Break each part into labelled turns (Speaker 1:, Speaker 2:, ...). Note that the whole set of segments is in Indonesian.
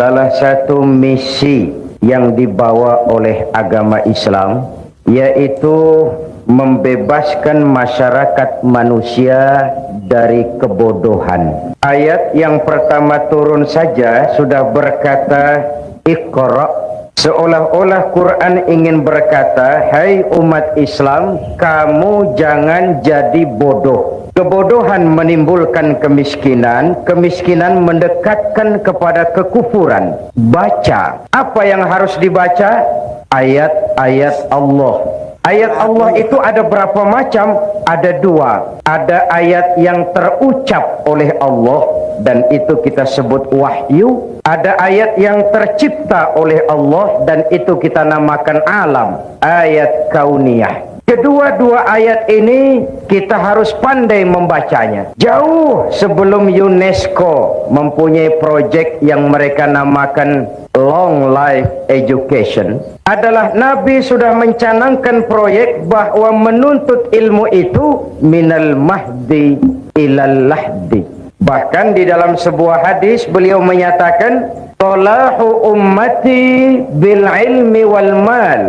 Speaker 1: Salah satu misi yang dibawa oleh agama Islam yaitu membebaskan masyarakat manusia dari kebodohan. Ayat yang pertama turun saja sudah berkata Iqra. Seolah-olah Quran ingin berkata, hai umat Islam, kamu jangan jadi bodoh. Kebodohan menimbulkan kemiskinan, kemiskinan mendekatkan kepada kekufuran. Baca. Apa yang harus dibaca? Ayat-ayat Allah. Ayat Allah itu ada berapa macam? Ada dua. Ada ayat yang terucap oleh Allah dan itu kita sebut wahyu. Ada ayat yang tercipta oleh Allah dan itu kita namakan alam. Ayat kauniyah. Kedua-dua ayat ini kita harus pandai membacanya. Jauh sebelum UNESCO mempunyai proyek yang mereka namakan Long Life Education, adalah Nabi sudah mencanangkan proyek bahwa menuntut ilmu itu minal mahdi ilal lahdi. Bahkan di dalam sebuah hadis beliau menyatakan salahu ummati bil ilmi wal mal.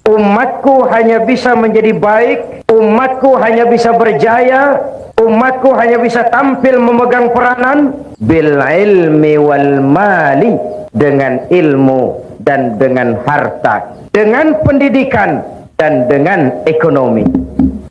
Speaker 1: Umatku hanya bisa menjadi baik, umatku hanya bisa berjaya, umatku hanya bisa tampil memegang peranan bil ilmi wal mali, dengan ilmu dan dengan harta, dengan pendidikan dan dengan ekonomi,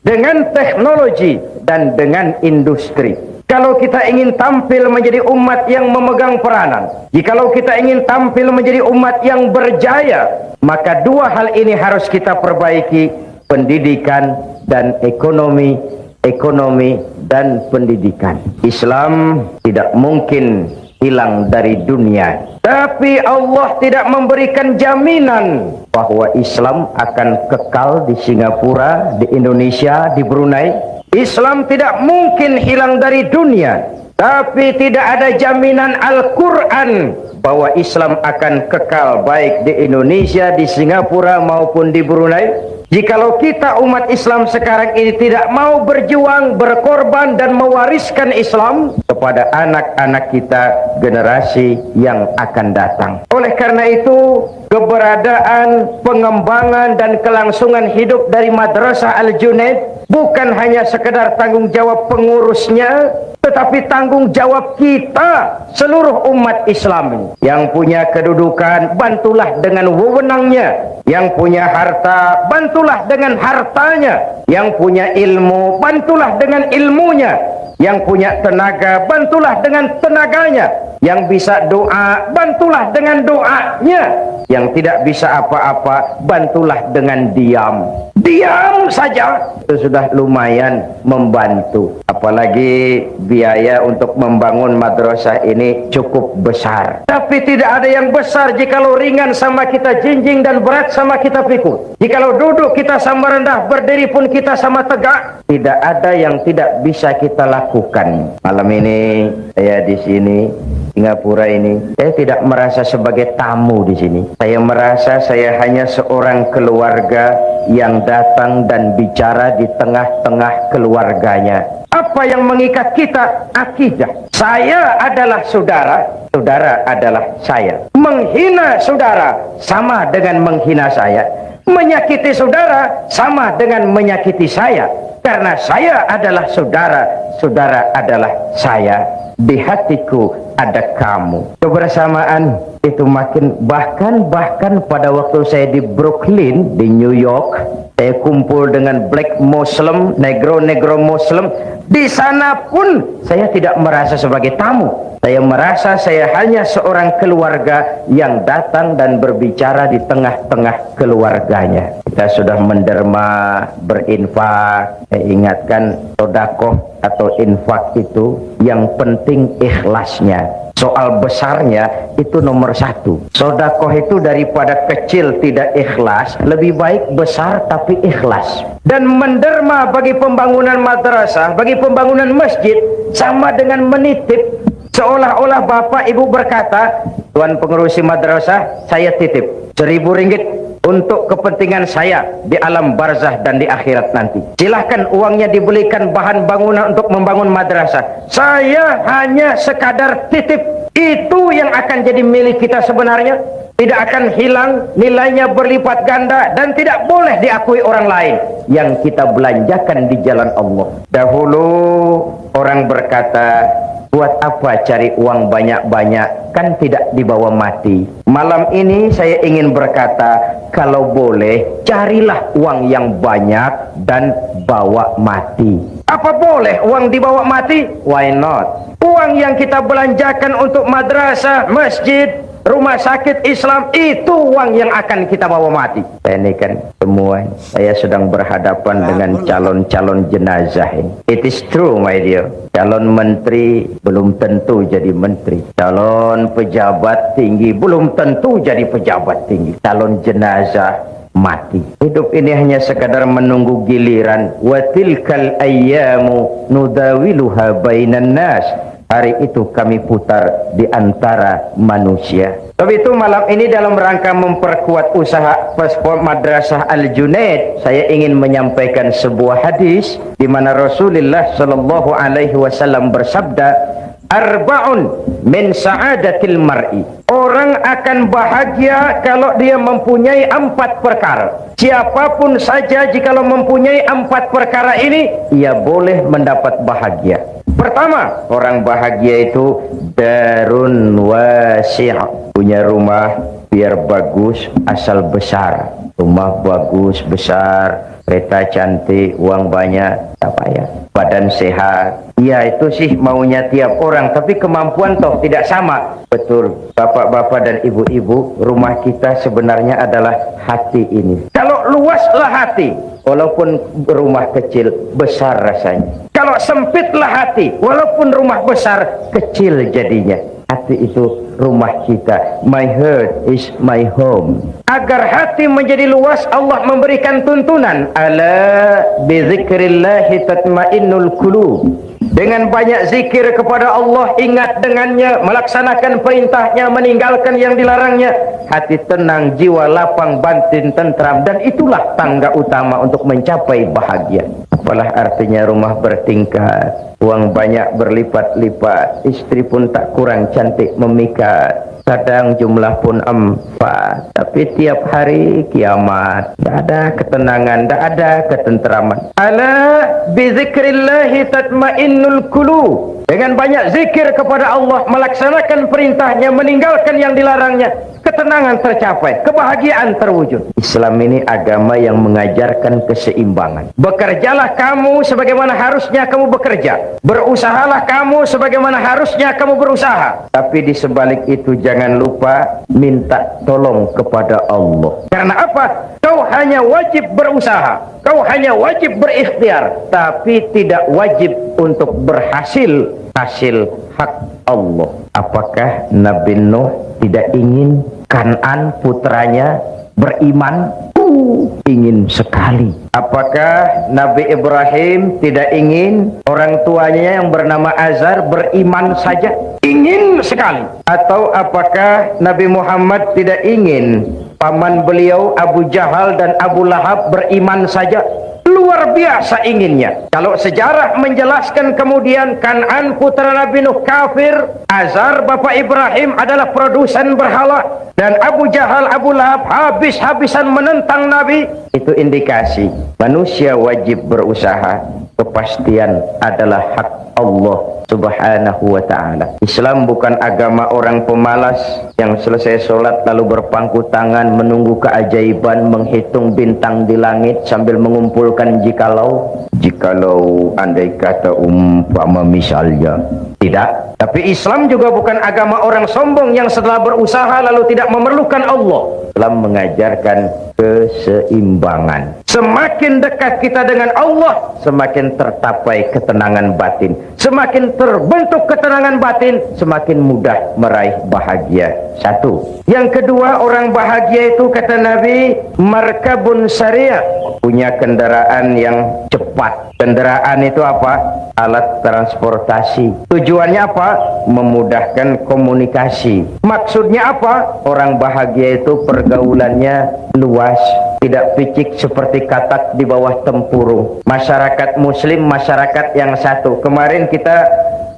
Speaker 1: dengan teknologi dan dengan industri. Kalau kita ingin tampil menjadi umat yang memegang peranan, jikalau kita ingin tampil menjadi umat yang berjaya, maka dua hal ini harus kita perbaiki, pendidikan dan ekonomi, ekonomi dan pendidikan. Islam tidak mungkin hilang dari dunia, tapi Allah tidak memberikan jaminan bahwa Islam akan kekal di Singapura, di Indonesia, di Brunei. Islam tidak mungkin hilang dari dunia, tapi tidak ada jaminan Al-Quran bahwa Islam akan kekal baik di Indonesia, di Singapura maupun di Brunei. Jikalau kita umat Islam sekarang ini tidak mau berjuang, berkorban dan mewariskan Islam kepada anak-anak kita, generasi yang akan datang. Oleh karena itu, keberadaan, pengembangan dan kelangsungan hidup dari Madrasah Al-Junaid bukan hanya sekedar tanggung jawab pengurusnya, tetapi tanggung jawab kita, seluruh umat Islam. Yang punya kedudukan, bantulah dengan wewenangnya. Yang punya harta, bantulah dengan hartanya. Yang punya ilmu, bantulah dengan ilmunya. Yang punya tenaga, bantulah dengan tenaganya. Yang bisa doa, bantulah dengan doanya. Yang tidak bisa apa-apa, bantulah dengan diam. Diam saja itu sudah lumayan membantu. Apalagi biaya untuk membangun madrasah ini cukup besar. Tapi tidak ada yang besar jikalau ringan sama kita jinjing dan berat sama kita pikul. Jikalau duduk kita sama rendah, berdiri pun kita sama tegak. Tidak ada yang tidak bisa kita lakukan. Malam ini saya di sini Singapura ini, saya tidak merasa sebagai tamu di sini. Saya merasa saya hanya seorang keluarga yang datang dan bicara di tengah-tengah keluarganya. Apa yang mengikat kita? Akidah. Saya adalah saudara, saudara adalah saya. Menghina saudara sama dengan menghina saya. Menyakiti saudara sama dengan menyakiti saya. Karena saya adalah saudara, saudara adalah saya. Di hatiku ada kamu. Kebersamaan itu makin, bahkan pada waktu saya di Brooklyn di New York, saya kumpul dengan black Muslim, negro Muslim. Di sana pun saya tidak merasa sebagai tamu. Saya merasa saya hanya seorang keluarga yang datang dan berbicara di tengah-tengah keluarganya. Kita sudah menderma, berinfak. Saya ingatkan, sedekah atau infak itu yang penting ikhlasnya. Soal besarnya itu nomor satu. Sedekah itu daripada kecil tidak ikhlas, lebih baik besar tapi ikhlas. Dan menderma bagi pembangunan madrasah, bagi pembangunan masjid, sama dengan menitip. Seolah-olah bapak ibu berkata, tuan pengurusi madrasah, saya titip 1.000 ringgit untuk kepentingan saya di alam barzah dan di akhirat nanti. Silahkan uangnya dibelikan bahan bangunan untuk membangun madrasah. Saya hanya sekadar titip Itu yang akan jadi milik kita sebenarnya. Tidak akan hilang, nilainya berlipat ganda dan tidak boleh diakui orang lain yang kita belanjakan di jalan Allah. Dahulu orang berkata, buat apa cari uang banyak-banyak, kan tidak dibawa mati. Malam ini saya ingin berkata, kalau boleh carilah uang yang banyak dan bawa mati. Apa boleh uang dibawa mati? Why not? Uang yang kita belanjakan untuk madrasah, masjid, rumah sakit Islam, itu uang yang akan kita bawa mati. Ini kan semua, saya sedang berhadapan dengan calon-calon jenazah ini. It is true, my dear. Calon menteri belum tentu jadi menteri. Calon pejabat tinggi belum tentu jadi pejabat tinggi. Calon jenazah mati. Hidup ini hanya sekadar menunggu giliran. Wa tilkal ayyamu nudawiluha bainan nas. Hari itu kami putar di antara manusia. Tapi itu malam ini dalam rangka memperkuat usaha paspor Madrasah Al-Junaid, saya ingin menyampaikan sebuah hadis di mana Rasulullah sallallahu alaihi wasallam bersabda, arba'un min sa'adatil mar'i. Orang akan bahagia kalau dia mempunyai 4 perkara. Siapapun saja jikalau mempunyai 4 perkara ini, ia boleh mendapat bahagia. Pertama, orang bahagia itu darun wasi', punya rumah biar bagus asal besar. Rumah bagus, besar, kereta cantik, uang banyak, apa ya, badan sehat. Ya itu sih maunya tiap orang, tapi kemampuan toh tidak sama. Betul, bapak-bapak dan ibu-ibu, rumah kita sebenarnya adalah hati ini. Kalau luaslah hati, walaupun rumah kecil, besar rasanya. Kalau sempitlah hati, walaupun rumah besar, kecil jadinya. Hati itu rumah kita. My heart is my home. Agar hati menjadi luas, Allah memberikan tuntunan. Ala bizikrillahi tatmainnul qulub. Dengan banyak zikir kepada Allah, ingat dengannya, melaksanakan perintahnya, meninggalkan yang dilarangnya, hati tenang, jiwa lapang, batin tentram, dan itulah tangga utama untuk mencapai bahagia. Apalah artinya rumah bertingkat, uang banyak berlipat-lipat, istri pun tak kurang cantik memikat, kadang jumlah pun 4, tapi tiap hari kiamat. Tak ada ketenangan, tak ada ketenteraman. Ala bizikrillahi tatmainnul qulub. Dengan banyak zikir kepada Allah, melaksanakan perintahnya, meninggalkan yang dilarangnya, ketenangan tercapai, kebahagiaan terwujud. Islam ini agama yang mengajarkan keseimbangan. Bekerjalah kamu sebagaimana harusnya kamu bekerja. Berusahalah kamu sebagaimana harusnya kamu berusaha. Tapi di sebalik itu jangan lupa minta tolong kepada Allah. Karena apa? Kau hanya wajib berusaha, kau hanya wajib berikhtiar, tapi tidak wajib untuk berhasil hasil hak Allah. Apakah Nabi Nuh tidak ingin Kan'an putranya beriman? Ingin sekali. Apakah Nabi Ibrahim tidak ingin orang tuanya yang bernama Azar beriman saja? Ingin sekali. Atau apakah Nabi Muhammad tidak ingin paman beliau Abu Jahal dan Abu Lahab beriman saja? Luar biasa inginnya. Kalau sejarah menjelaskan kemudian Kan'an putra Nabi Nuh kafir, Azar bapak Ibrahim adalah produsen berhala, dan Abu Jahal, Abu Lahab habis-habisan menentang Nabi, itu indikasi manusia wajib berusaha. Kepastian adalah hak Allah subhanahu wa ta'ala. Islam bukan agama orang pemalas yang selesai sholat lalu berpangku tangan menunggu keajaiban, menghitung bintang di langit sambil mengumpulkan jikalau andai kata umpama misalnya. Tidak. Tapi Islam juga bukan agama orang sombong yang setelah berusaha lalu tidak memerlukan Allah. Islam mengajarkan keseimbangan. Semakin dekat kita dengan Allah, semakin tercapai ketenangan batin. Semakin terbentuk ketenangan batin, semakin mudah meraih bahagia. Satu. Yang kedua, orang bahagia itu kata Nabi, markabun syariah, punya kendaraan yang cepat. Kendaraan itu apa? Alat transportasi. Tujuannya apa? Memudahkan komunikasi. Maksudnya apa? Orang bahagia itu pergaulannya luas, tidak picik seperti katak di bawah tempurung. Masyarakat muslim, masyarakat yang satu. Kemarin kita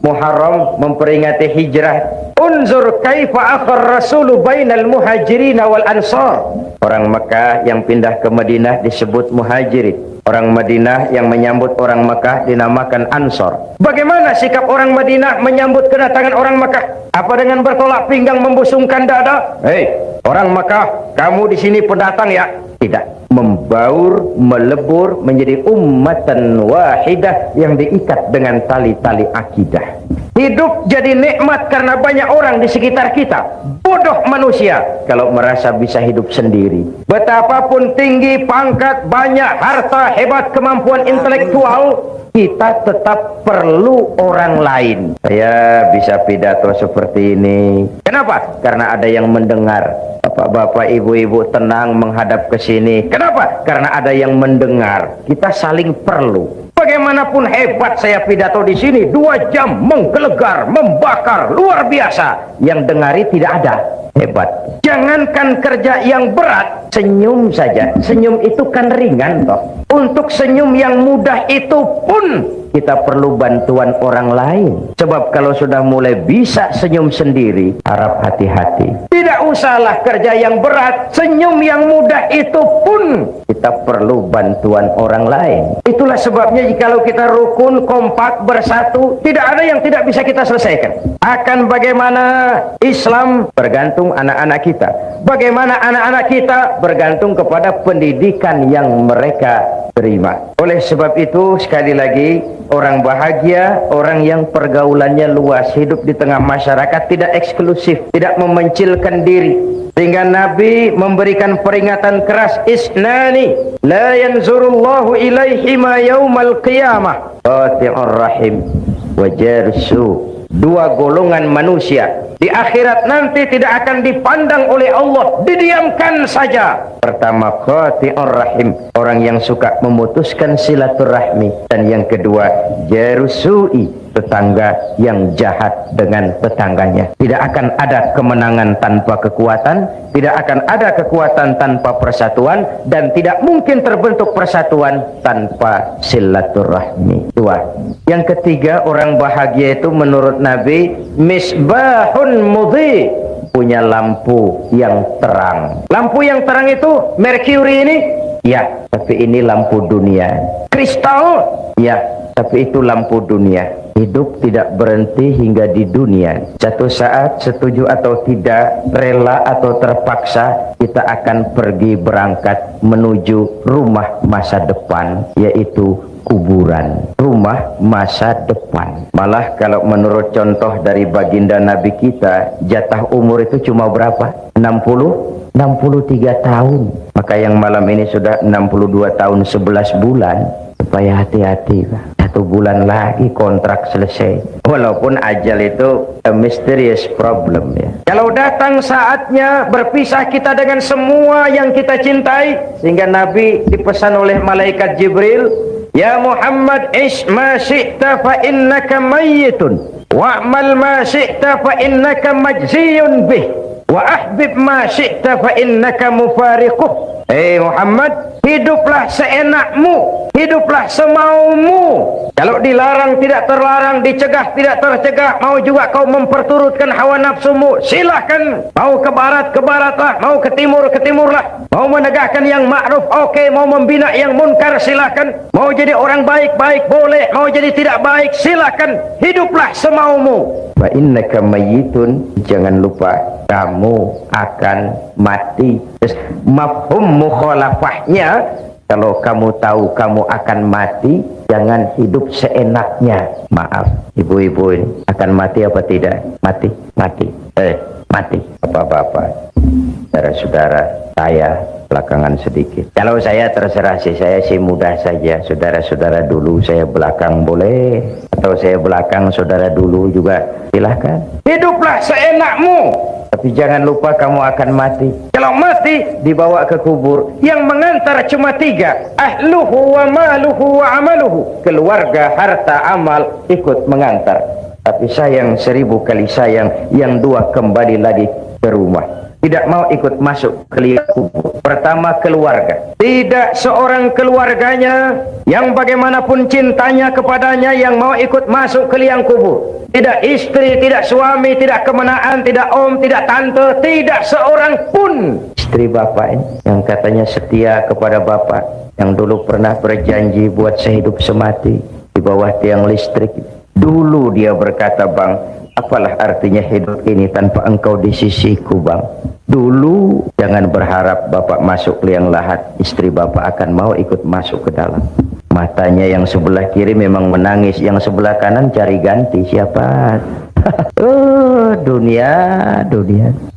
Speaker 1: Muharram memperingati hijrah. Unzur kaifa akhar rasulu bainal muhajirin wal ansar. Orang Mekah yang pindah ke Madinah disebut muhajirin. Orang Madinah yang menyambut orang Mekah dinamakan Ansor. Bagaimana sikap orang Madinah menyambut kedatangan orang Mekah? Apa dengan bertolak pinggang membusungkan dada? Hei, orang Mekah, kamu di sini pendatang ya? Tidak. Membaur, melebur menjadi ummatan wahidah yang diikat dengan tali-tali akidah. Hidup jadi nikmat karena banyak orang di sekitar kita. Bodoh manusia kalau merasa bisa hidup sendiri. Betapapun tinggi pangkat, banyak harta, hebat kemampuan intelektual, kita tetap perlu orang lain. Saya bisa pidato seperti ini. Kenapa? Karena ada yang mendengar. Bapak-bapak, ibu-ibu tenang menghadap ke sini. Kenapa? Karena ada yang mendengar. Kita saling perlu. Bagaimanapun hebat saya pidato di sini, 2 jam menggelegar, membakar, luar biasa. Yang dengari tidak ada. Hebat. Jangankan kerja yang berat, senyum saja. Senyum itu kan ringan toh. Untuk senyum yang mudah itu pun kita perlu bantuan orang lain. Sebab kalau sudah mulai bisa senyum sendiri, harap hati-hati. Tidak usahlah kerja yang berat, senyum yang mudah itu pun kita perlu bantuan orang lain. Itulah sebabnya jikalau kita rukun, kompak, bersatu, tidak ada yang tidak bisa kita selesaikan. Akan bagaimana Islam bergantung anak-anak kita. Bagaimana anak-anak kita bergantung kepada pendidikan yang mereka terima. Oleh sebab itu, sekali lagi, orang bahagia, orang yang pergaulannya luas, hidup di tengah masyarakat, tidak eksklusif, tidak memencilkan diri. Sehingga Nabi memberikan peringatan keras, isnani la yanzurullahu ilaihima yaumal qiyamah qati'ur rahim wa jarsu. 2 golongan manusia di akhirat nanti tidak akan dipandang oleh Allah, didiamkan saja. Pertama, qati'ur rahim, orang yang suka memutuskan silaturahmi. Dan yang kedua, jarusui, tetangga yang jahat dengan tetangganya. Tidak akan ada kemenangan tanpa kekuatan, tidak akan ada kekuatan tanpa persatuan, dan tidak mungkin terbentuk persatuan tanpa silaturahmi. 2. Yang ketiga, orang bahagia itu menurut Nabi misbahun mudhi, punya lampu yang terang. Lampu yang terang itu Mercury ini? Ya, tapi ini lampu dunia. Kristal? Ya, tapi itu lampu dunia. Hidup tidak berhenti hingga di dunia. Satu saat, setuju atau tidak, rela atau terpaksa, kita akan pergi berangkat menuju rumah masa depan, yaitu kuburan. Rumah masa depan. Malah kalau menurut contoh dari baginda Nabi kita, jatah umur itu cuma berapa? 63 tahun. Maka yang malam ini sudah 62 tahun 11 bulan. Supaya hati-hati, Pak. 1 bulan lagi kontrak selesai. Walaupun ajal itu a mysterious problem ya. Kalau datang saatnya berpisah kita dengan semua yang kita cintai, sehingga Nabi dipesan oleh malaikat Jibril, ya Muhammad, ish ma syi'ta fa innaka mayyitun wa'mal ma syi'ta fa innaka majziyun bih wa ahbib ma syi'ta fa innaka mufariquh. Muhammad, hiduplah seenakmu, hiduplah semaumu. Kalau dilarang tidak terlarang, dicegah tidak tercegah, mau juga kau memperturutkan hawa nafsumu, silahkan. Mau ke barat, ke baratlah, mau ke timurlah. Mau menegakkan yang ma'ruf, oke. Mau membina yang munkar, silahkan. Mau jadi orang baik-baik, boleh. Mau jadi tidak baik, silahkan. Hiduplah semaumu. Wa innaka mayyitun, jangan lupa kamu akan mati. Mafhum mukhalafahnya, kalau kamu tahu kamu akan mati, jangan hidup seenaknya. Maaf, ibu-ibu ini akan mati apa tidak? Mati. Mati. Bapak-bapak, saudara-saudara, saya belakangan sedikit. Kalau saya terserah sih, saya sih mudah saja. Saudara-saudara dulu, saya belakang boleh. Atau saya belakang, saudara dulu juga, silahkan. Hiduplah seenakmu. Tapi jangan lupa kamu akan mati. Kalau mati, dibawa ke kubur. Yang mengantar cuma 3. Ahluhu wa maluhu wa amaluhu. Keluarga, harta, amal ikut mengantar. Tapi sayang, 1000 kali sayang, yang 2 kembali lagi ke rumah. tidak mau ikut masuk ke liang kubur. Pertama, keluarga. Tidak seorang keluarganya yang bagaimanapun cintanya kepadanya yang mau ikut masuk ke liang kubur. Tidak istri, tidak suami, tidak kemenaan, tidak om, tidak tante, tidak seorang pun. Istri bapak ini yang katanya setia kepada bapak, yang dulu pernah berjanji buat sehidup semati di bawah tiang listrik. Dulu dia berkata, "Bang, apalah artinya hidup ini tanpa engkau di sisiku, Bang?" Dulu jangan berharap bapak masuk liang lahat, istri bapak akan mau ikut masuk ke dalam. Matanya yang sebelah kiri memang menangis, yang sebelah kanan cari ganti. Siapa? Oh, dunia.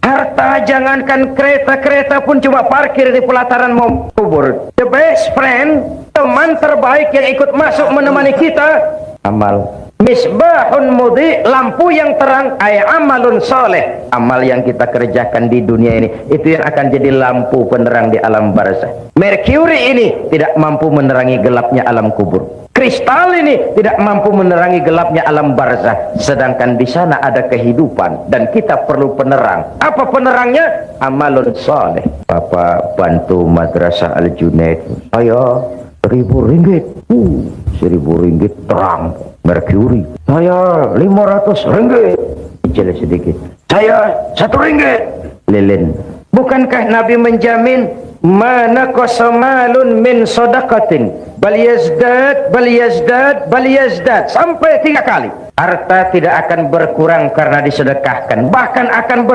Speaker 1: Harta, jangankan kereta pun cuma parkir di pelataran mau kubur. The best friend, teman terbaik yang ikut masuk menemani kita, amal. Misbahun mudhi, lampu yang terang, ay amalun soleh. Amal yang kita kerjakan di dunia ini, itu yang akan jadi lampu penerang di alam barzah. Merkuri ini tidak mampu menerangi gelapnya alam kubur. Kristal ini tidak mampu menerangi gelapnya alam barzah. Sedangkan di sana ada kehidupan dan kita perlu penerang. Apa penerangnya? Amalun soleh. Bapak bantu madrasah Al-Junaid. Ayo, Rp1.000. Rp1.000 terang. Merkuri. Saya Rp500. Kecil sedikit. Saya Rp1. Lilin. Bukankah Nabi menjamin mana kosamalun min sodakatin bal yazdad sampai 3 kali. Harta tidak akan berkurang karena disedekahkan, bahkan akan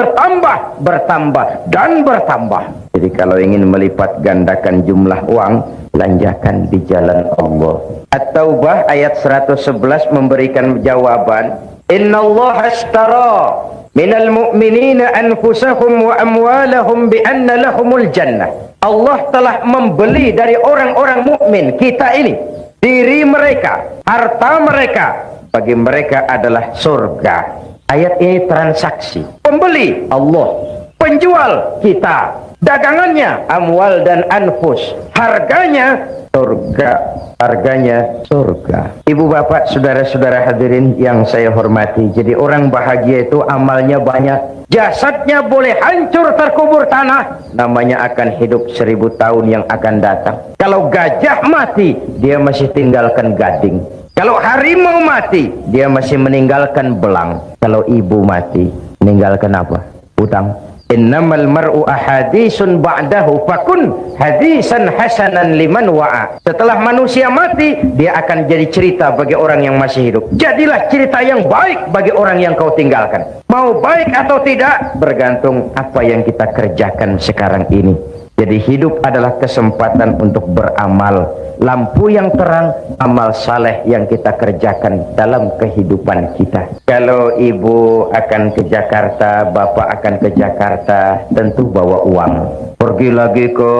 Speaker 1: bertambah dan bertambah. Jadi kalau ingin melipat gandakan jumlah uang, belanjakan di jalan Allah. At-Taubah ayat 111 memberikan jawaban, innallaha ashtara minal mu'minina anfusahum wa amwalahum bi anna lahumul jannah. Allah telah membeli dari orang-orang mukmin kita ini, diri mereka, harta mereka, bagi mereka adalah surga. Ayat ini transaksi. Pembeli Allah, penjual kita, dagangannya amwal dan anfus, harganya surga. Harganya surga. Ibu bapak, saudara-saudara hadirin yang saya hormati, jadi orang bahagia itu amalnya banyak. Jasadnya boleh hancur terkubur tanah, namanya akan hidup 1000 tahun yang akan datang. Kalau gajah mati, dia masih tinggalkan gading. Kalau harimau mati, dia masih meninggalkan belang. Kalau ibu mati, meninggalkan apa? Utang. Innamal mar'u ahadisun ba'dahu fakun hadisan hasanan liman wa'a. Setelah manusia mati, dia akan jadi cerita bagi orang yang masih hidup. Jadilah cerita yang baik bagi orang yang kau tinggalkan. Mau baik atau tidak, bergantung apa yang kita kerjakan sekarang ini. Jadi hidup adalah kesempatan untuk beramal. Lampu yang terang, amal saleh yang kita kerjakan dalam kehidupan kita. Kalau ibu akan ke Jakarta, bapak akan ke Jakarta, tentu bawa uang. Pergi lagi ke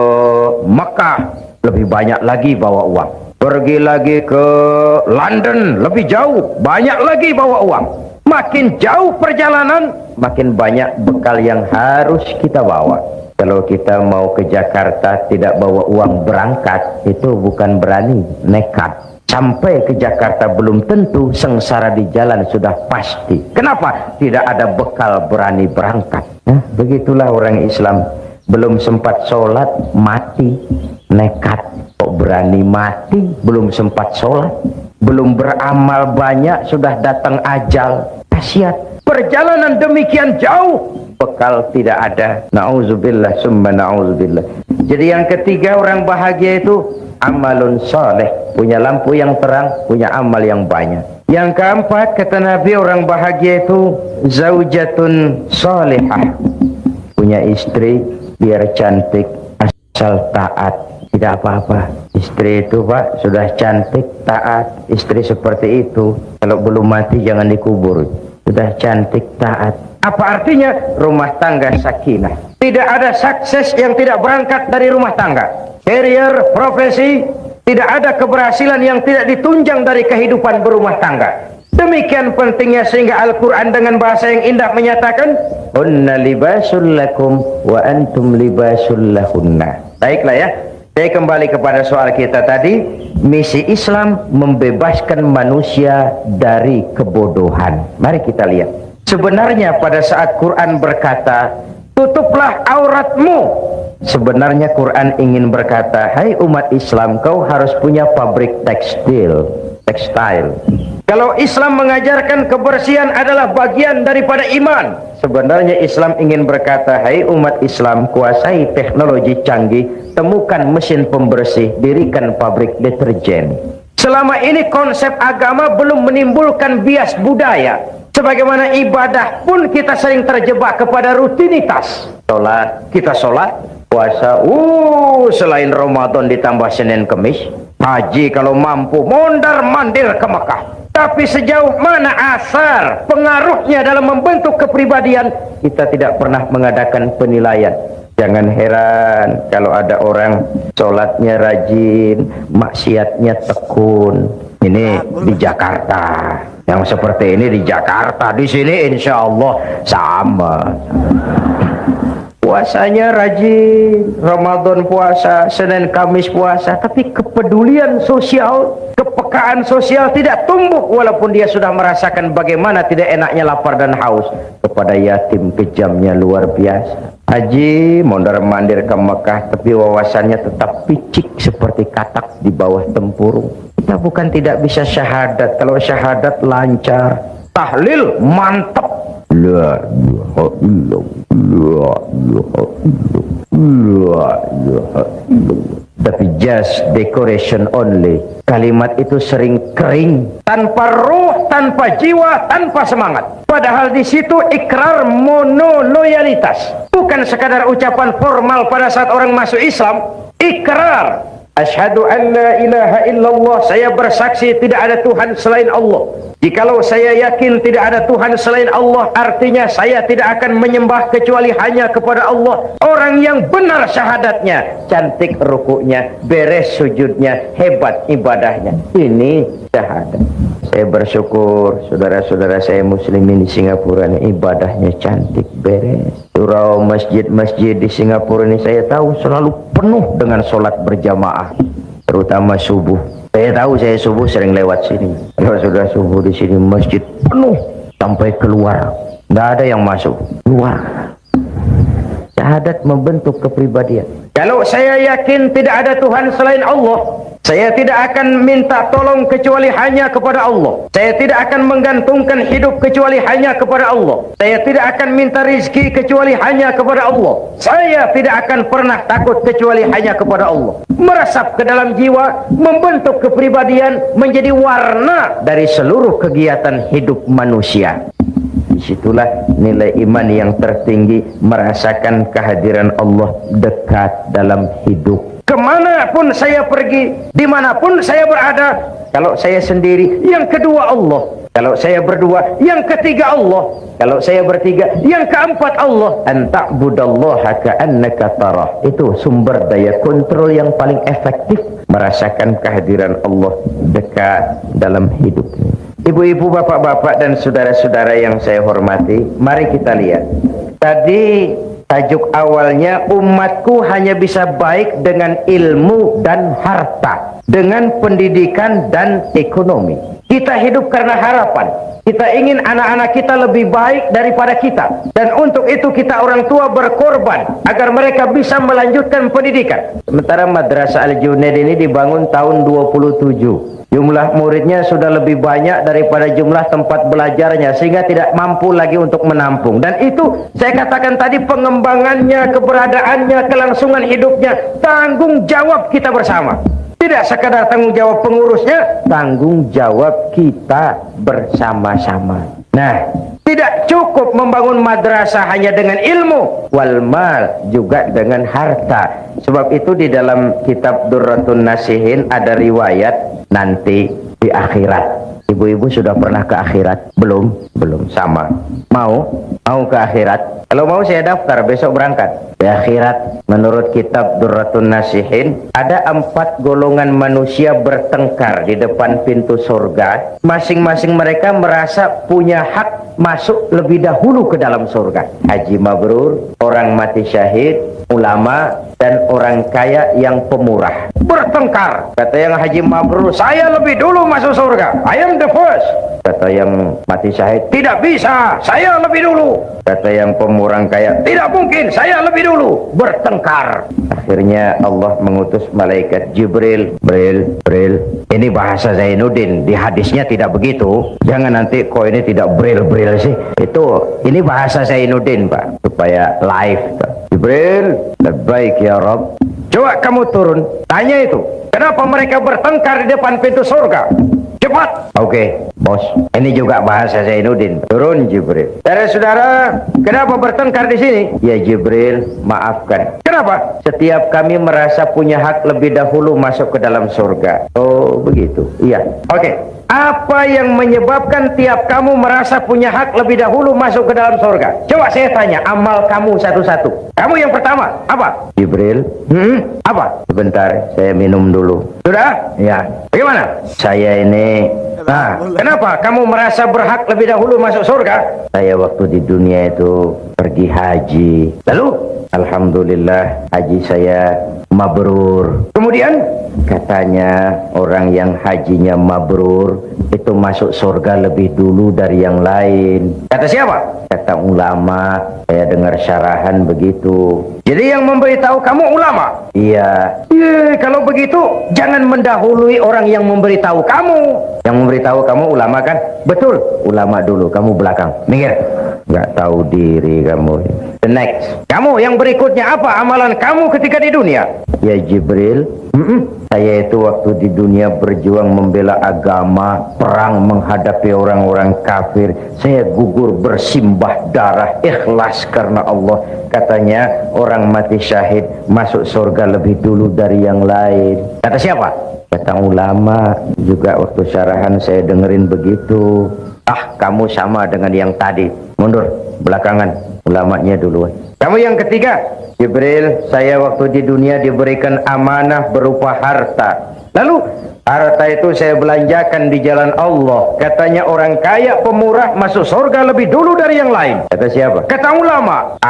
Speaker 1: Mekah, lebih banyak lagi bawa uang. Pergi lagi ke London, lebih jauh, banyak lagi bawa uang. Makin jauh perjalanan, makin banyak bekal yang harus kita bawa. Kalau kita mau ke Jakarta tidak bawa uang berangkat, itu bukan berani, nekat. Sampai ke Jakarta belum tentu, sengsara di jalan sudah pasti. Kenapa? Tidak ada bekal berani berangkat. Begitulah orang Islam. Belum sempat sholat, mati, nekat. Kok berani mati, belum sempat sholat. Belum beramal banyak, sudah datang ajal. Kasihat. Perjalanan demikian jauh, bekal tidak ada. Na'udzubillah summa na'udzubillah. Jadi yang ketiga, orang bahagia itu amalun soleh, punya lampu yang terang, punya amal yang banyak. Yang keempat, kata Nabi, orang bahagia itu zaujatun solehah, punya istri biar cantik asal taat, tidak apa-apa. Istri itu pak sudah cantik, taat, istri seperti itu kalau belum mati jangan dikubur. Sudah cantik, taat. Apa artinya? Rumah tangga sakinah. Tidak ada sukses yang tidak berangkat dari rumah tangga. Career, profesi, tidak ada keberhasilan yang tidak ditunjang dari kehidupan berumah tangga. Demikian pentingnya sehingga Al-Quran dengan bahasa yang indah menyatakan, hunna libasul lakum wa antum libasul lahunna. Baiklah ya, saya kembali kepada soal kita tadi. Misi Islam membebaskan manusia dari kebodohan. Mari kita lihat. Sebenarnya pada saat Quran berkata, tutuplah auratmu. Sebenarnya Quran ingin berkata, hai umat Islam, kau harus punya pabrik tekstil. Kalau Islam mengajarkan kebersihan adalah bagian daripada iman, sebenarnya Islam ingin berkata, hai umat Islam, kuasai teknologi canggih, temukan mesin pembersih, dirikan pabrik deterjen. Selama ini konsep agama belum menimbulkan bias budaya. Sebagaimana ibadah pun kita sering terjebak kepada rutinitas. Kita sholat, puasa, selain Ramadan ditambah Senin Kemis, haji kalau mampu mondar-mandir ke Mekah. Tapi sejauh mana asar pengaruhnya dalam membentuk kepribadian, kita tidak pernah mengadakan penilaian. Jangan heran kalau ada orang sholatnya rajin, maksiatnya tekun. Ini di Jakarta. Yang seperti ini di Jakarta. Di sini insya Allah sama. Puasanya rajin, Ramadan puasa, Senin Kamis puasa, tapi kepedulian sosial, kepekaan sosial tidak tumbuh walaupun dia sudah merasakan bagaimana tidak enaknya lapar dan haus. Kepada yatim kejamnya luar biasa. Haji mondar-mandir ke Mekah, tapi wawasannya tetap picik seperti katak di bawah tempurung. Kita bukan tidak bisa syahadat, kalau syahadat lancar, tahlil mantap. La ilaha illallah, la ilaha illallah, la ilaha illallah. Tapi just decoration only. Kalimat itu sering kering, tanpa ruh, tanpa jiwa, tanpa semangat. Padahal di situ ikrar monoloyalitas. Bukan sekadar ucapan formal pada saat orang masuk Islam. Ikrar, asyhadu an la ilaha illallah, saya bersaksi tidak ada Tuhan selain Allah. Jikalau saya yakin tidak ada Tuhan selain Allah, artinya saya tidak akan menyembah kecuali hanya kepada Allah. Orang yang benar syahadatnya, cantik rukuknya, beres sujudnya, hebat ibadahnya. Ini syahadat. Saya bersyukur saudara-saudara saya muslimin di Singapura ini ibadahnya cantik, beres. Surau masjid-masjid di Singapura ini saya tahu selalu penuh dengan sholat berjamaah, terutama subuh. Saya tahu saya subuh sering lewat sini. Kalau sudah subuh di sini masjid penuh sampai keluar, nggak ada yang masuk, keluar. Syahadat membentuk kepribadian. Kalau saya yakin tidak ada Tuhan selain Allah, saya tidak akan minta tolong kecuali hanya kepada Allah. Saya tidak akan menggantungkan hidup kecuali hanya kepada Allah. Saya tidak akan minta rizki kecuali hanya kepada Allah. Saya tidak akan pernah takut kecuali hanya kepada Allah. Meresap ke dalam jiwa, membentuk kepribadian, menjadi warna dari seluruh kegiatan hidup manusia. Disitulah nilai iman yang tertinggi, merasakan kehadiran Allah dekat dalam hidup. Kemanapun saya pergi, dimanapun saya berada, kalau saya sendiri, yang kedua Allah. Kalau saya berdua, yang ketiga Allah. Kalau saya bertiga, yang keempat Allah. Anta'budallaha ka'annaka tarah. Itu sumber daya kontrol yang paling efektif, merasakan kehadiran Allah dekat dalam hidup. Ibu-ibu, bapak-bapak dan saudara-saudara yang saya hormati, mari kita lihat. Tadi tajuk awalnya, umatku hanya bisa baik dengan ilmu dan harta, dengan pendidikan dan ekonomi. Kita hidup karena harapan. Kita ingin anak-anak kita lebih baik daripada kita. Dan untuk itu kita orang tua berkorban agar mereka bisa melanjutkan pendidikan. Sementara Madrasah Al-Junaid ini dibangun tahun 27. Jumlah muridnya sudah lebih banyak daripada jumlah tempat belajarnya, sehingga tidak mampu lagi untuk menampung. Dan itu saya katakan tadi, pengembangannya, keberadaannya, kelangsungan hidupnya, tanggung jawab kita bersama. Tidak sekadar tanggung jawab pengurusnya, tanggung jawab kita bersama-sama. Nah, tidak cukup membangun madrasah hanya dengan ilmu, wal mal, juga dengan harta. Sebab itu di dalam kitab Durratun Nasihin ada riwayat nanti di akhirat. Ibu-ibu sudah pernah ke akhirat? Belum? Belum. Sama. Mau ke akhirat? Kalau mau saya daftar, besok berangkat. Di akhirat, menurut kitab Durratun Nasihin, ada 4 golongan manusia bertengkar di depan pintu surga. Masing-masing mereka merasa punya hak masuk lebih dahulu ke dalam surga. Haji mabrur, orang mati syahid, ulama, dan orang kaya yang pemurah. Bertengkar. Kata yang haji mabrur, saya lebih dulu masuk surga. I am the first. Kata yang mati syahid, tidak bisa, saya lebih dulu. Kata yang pemurang kaya, tidak mungkin, saya lebih dulu. Bertengkar. Akhirnya Allah mengutus malaikat Jibril. Bril. Ini bahasa Zainuddin, di hadisnya tidak begitu. Jangan nanti kok ini tidak bril sih. Ini bahasa Zainuddin, Pak, supaya live, Pak. Jibril, baik ya Rabb. Coba kamu turun, tanya itu, kenapa mereka bertengkar di depan pintu surga? Cepat. Oke, bos. Ini juga bahasa Zainuddin. Turun Jibril. Saudara, kenapa bertengkar di sini? Ya Jibril, maafkan. Kenapa? Setiap kami merasa punya hak lebih dahulu masuk ke dalam surga. Oh, begitu. Iya. Oke. Apa yang menyebabkan tiap kamu merasa punya hak lebih dahulu masuk ke dalam surga? Coba saya tanya, amal kamu satu-satu. Kamu yang pertama, apa? Jibril. Apa? Sebentar, saya minum dulu. Sudah? Ya. Bagaimana? Saya ini... kenapa kamu merasa berhak lebih dahulu masuk surga? Saya waktu di dunia itu pergi haji. Lalu? Alhamdulillah, haji saya mabrur. Kemudian katanya orang yang hajinya mabrur itu masuk surga lebih dulu dari yang lain. Kata siapa? Kata ulama. Saya dengar syarahan begitu. Jadi yang memberitahu kamu ulama? Iya. Kalau begitu jangan mendahului orang yang memberitahu kamu. Yang memberitahu kamu ulama kan? Betul. Ulama dulu, kamu belakang. Minggir. Nggak tahu diri kamu. The next. Kamu yang berikutnya apa amalan kamu ketika di dunia? Ya Jibril, saya itu waktu di dunia berjuang membela agama, perang menghadapi orang-orang kafir. Saya gugur bersimbah darah, ikhlas karena Allah. Katanya orang mati syahid masuk surga lebih dulu dari yang lain. Kata siapa? Kata ulama. Juga waktu syarahan saya dengerin begitu. Kamu sama dengan yang tadi. Mundur, belakangan. Ulamanya duluan. Kamu yang ketiga. Jibril, saya waktu di dunia diberikan amanah berupa harta. Lalu harta itu saya belanjakan di jalan Allah. Katanya orang kaya pemurah masuk surga lebih dulu dari yang lain. Kata siapa? Kata ulama.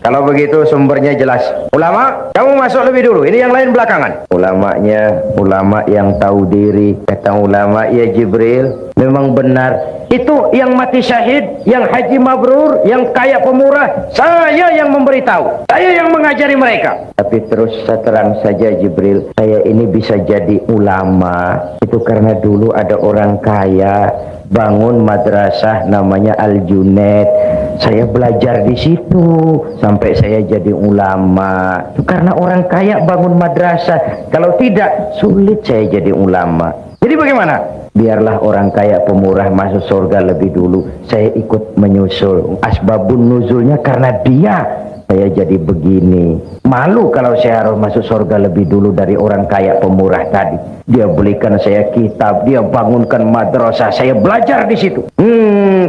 Speaker 1: Kalau begitu sumbernya jelas. Ulama, kamu masuk lebih dulu. Ini yang lain belakangan. Ulamanya, ulama yang tahu diri. Kata ulama, ya Jibril, memang benar. Itu yang mati syahid, yang haji mabrur, yang kaya pemurah, saya yang memberitahu, saya yang mengajari mereka. Tapi terus terang saja Jibril, saya ini bisa jadi ulama itu karena dulu ada orang kaya bangun madrasah namanya Al-Junaid. Saya belajar di situ sampai saya jadi ulama. Itu karena orang kaya bangun madrasah. Kalau tidak, sulit saya jadi ulama. Jadi bagaimana? Biarlah orang kaya pemurah masuk surga lebih dulu. Saya ikut menyusul. Asbabun nuzulnya karena dia saya jadi begini. Malu kalau saya harus masuk surga lebih dulu dari orang kaya pemurah tadi. Dia belikan saya kitab, dia bangunkan madrasah, saya belajar di situ.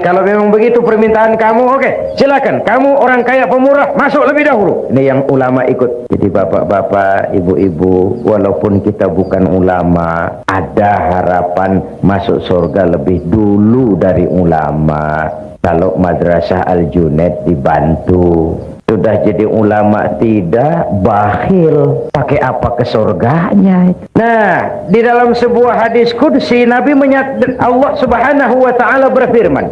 Speaker 1: Kalau memang begitu permintaan kamu, oke, silakan. Kamu orang kaya pemurah, masuk lebih dahulu. Ini yang ulama ikut. Jadi bapak-bapak, ibu-ibu, walaupun kita bukan ulama, ada harapan masuk surga lebih dulu dari ulama. Kalau madrasah Al-Junaid dibantu. Sudah jadi ulama tidak, bakhil, pakai apa ke surganya? Nah, di dalam sebuah hadis qudsi Nabi Allah Subhanahu wa taala berfirman,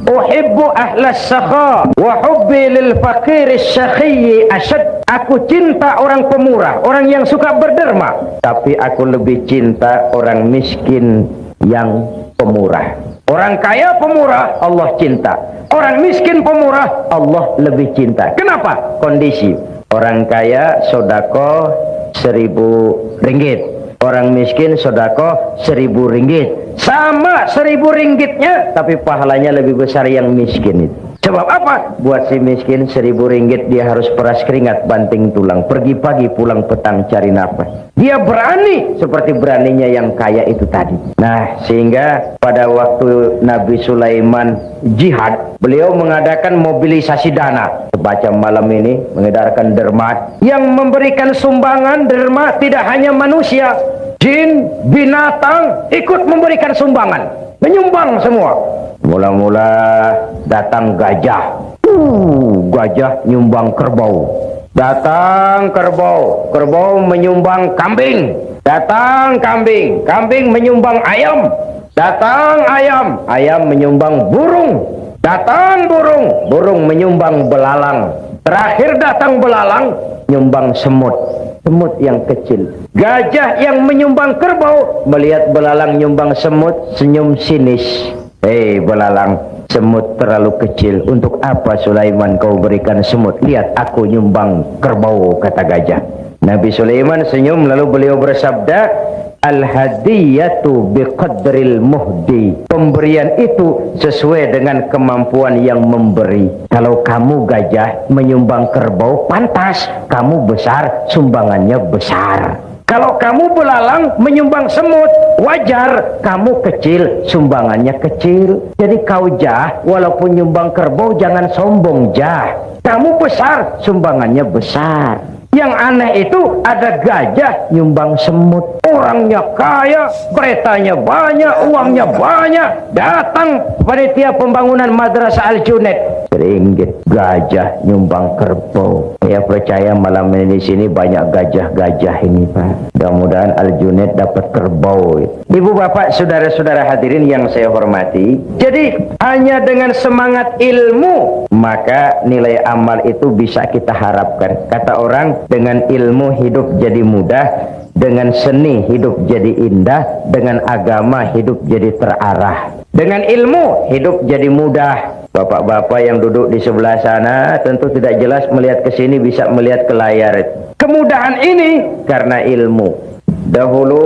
Speaker 1: "Uhibbu ahlas sakha wa hubbi lil faqir asy-syaqi asyad." Aku cinta orang pemurah, orang yang suka berderma, tapi aku lebih cinta orang miskin yang pemurah. Orang kaya pemurah, Allah cinta. Orang miskin pemurah, Allah lebih cinta. Kenapa? Kondisi. Orang kaya sodako 1.000 ringgit. Orang miskin sodako 1.000 ringgit. Sama 1.000 ringgitnya, tapi pahalanya lebih besar yang miskin itu. Sebab apa? Buat si miskin 1.000 ringgit dia harus peras keringat, banting tulang, pergi pagi pulang petang cari nafas. Dia berani seperti beraninya yang kaya itu tadi. Nah, sehingga pada waktu Nabi Sulaiman jihad, beliau mengadakan mobilisasi dana. Semacam malam ini mengedarkan derma. Yang memberikan sumbangan derma tidak hanya manusia, jin, binatang ikut memberikan sumbangan, menyumbang semua. Mula-mula datang gajah. Gajah nyumbang kerbau. Datang kerbau. Kerbau menyumbang kambing. Datang kambing. Kambing menyumbang ayam. Datang ayam, ayam menyumbang burung. Datang burung, burung menyumbang belalang. Terakhir datang belalang, nyumbang semut. Semut yang kecil. Gajah yang menyumbang kerbau, melihat belalang nyumbang semut, senyum sinis. Hei belalang, semut terlalu kecil. Untuk apa Sulaiman kau berikan semut? Lihat aku nyumbang kerbau, kata gajah. Nabi Sulaiman senyum, lalu beliau bersabda, al-hadiyatu biqadril muhdi. Pemberian itu sesuai dengan kemampuan yang memberi. Kalau kamu gajah menyumbang kerbau, pantas kamu besar, sumbangannya besar. Kalau kamu belalang menyumbang semut, wajar kamu kecil, sumbangannya kecil. Jadi kau jah, walaupun nyumbang kerbau jangan sombong jah. Kamu besar, sumbangannya besar. Yang aneh itu ada gajah nyumbang semut. Orangnya kaya, keretanya banyak, uangnya banyak. Datang panitia pembangunan Madrasah Al-Junaid, ringgit. Gajah nyumbang kerbau. Saya percaya malam ini di sini banyak gajah-gajah ini Pak. Mudah-mudahan Al-Junaid dapat kerbau. Ibu bapak saudara-saudara hadirin yang saya hormati. Jadi hanya dengan semangat ilmu maka nilai amal itu bisa kita harapkan. Kata orang, dengan ilmu hidup jadi mudah, dengan seni hidup jadi indah, dengan agama hidup jadi terarah. Dengan ilmu hidup jadi mudah. Bapak-bapak yang duduk di sebelah sana tentu tidak jelas melihat ke sini, bisa melihat ke layar. Kemudahan ini karena ilmu. Dahulu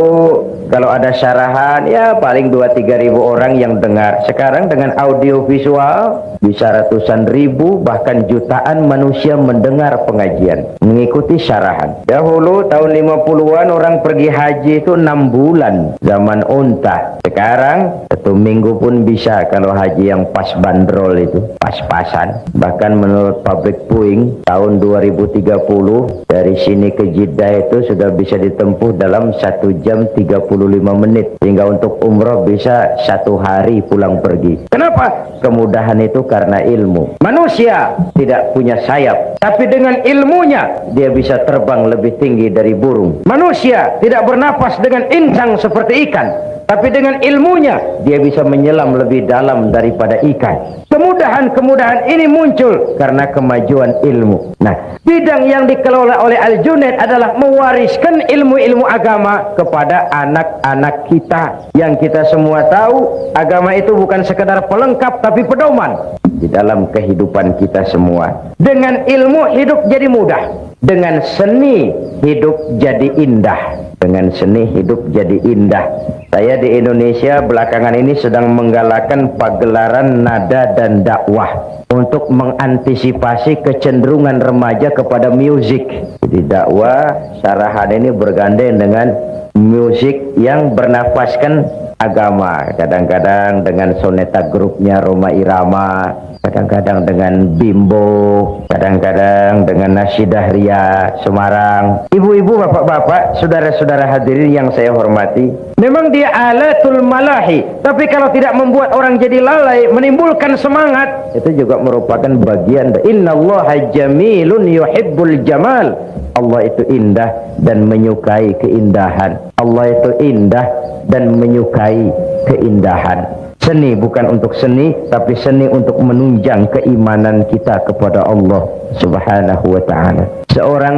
Speaker 1: kalau ada syarahan ya paling 2-3 ribu orang yang dengar. Sekarang dengan audio visual bisa ratusan ribu bahkan jutaan manusia mendengar pengajian, mengikuti syarahan. Dahulu tahun 50-an orang pergi haji itu 6 bulan, zaman unta. Sekarang 1 minggu pun bisa kalau haji yang pas bandrol itu, pas-pasan. Bahkan menurut pabrik Boeing tahun 2030 dari sini ke Jeddah itu sudah bisa ditempuh dalam 1 jam 35 menit. Sehingga untuk umroh bisa 1 hari pulang pergi. Kenapa? Kemudahan itu karena ilmu. Manusia tidak punya sayap, tapi dengan ilmunya dia bisa terbang lebih tinggi dari burung. Manusia tidak bernapas dengan insang seperti ikan, tapi dengan ilmunya dia bisa menyelam lebih dalam daripada ikan. Kemudahan-kemudahan ini muncul karena kemajuan ilmu. Nah, bidang yang dikelola oleh Al-Junaid adalah mewariskan ilmu-ilmu agama kepada anak-anak kita. Yang kita semua tahu, agama itu bukan sekedar pelengkap tapi pedoman di dalam kehidupan kita semua. Dengan ilmu hidup jadi mudah, dengan seni hidup jadi indah. Dengan seni hidup jadi indah. Saya di Indonesia belakangan ini sedang menggalakkan pagelaran nada dan dakwah untuk mengantisipasi kecenderungan remaja kepada musik. Jadi dakwah syarahan ini bergandeng dengan musik yang bernafaskan agama. Kadang-kadang dengan soneta grupnya Roma Irama, kadang-kadang dengan Bimbo, kadang-kadang dengan Nasyidah Ria Semarang. Ibu-ibu, bapak-bapak, saudara-saudara hadirin yang saya hormati, memang dia alatul malahi, tapi kalau tidak membuat orang jadi lalai, menimbulkan semangat, itu juga merupakan bagian. Innallaha jamilun yuhibbul jamal. Allah itu indah dan menyukai keindahan. Allah itu indah dan menyukai keindahan. Seni bukan untuk seni, tapi seni untuk menunjang keimanan kita kepada Allah Subhanahu wa ta'ala. Seorang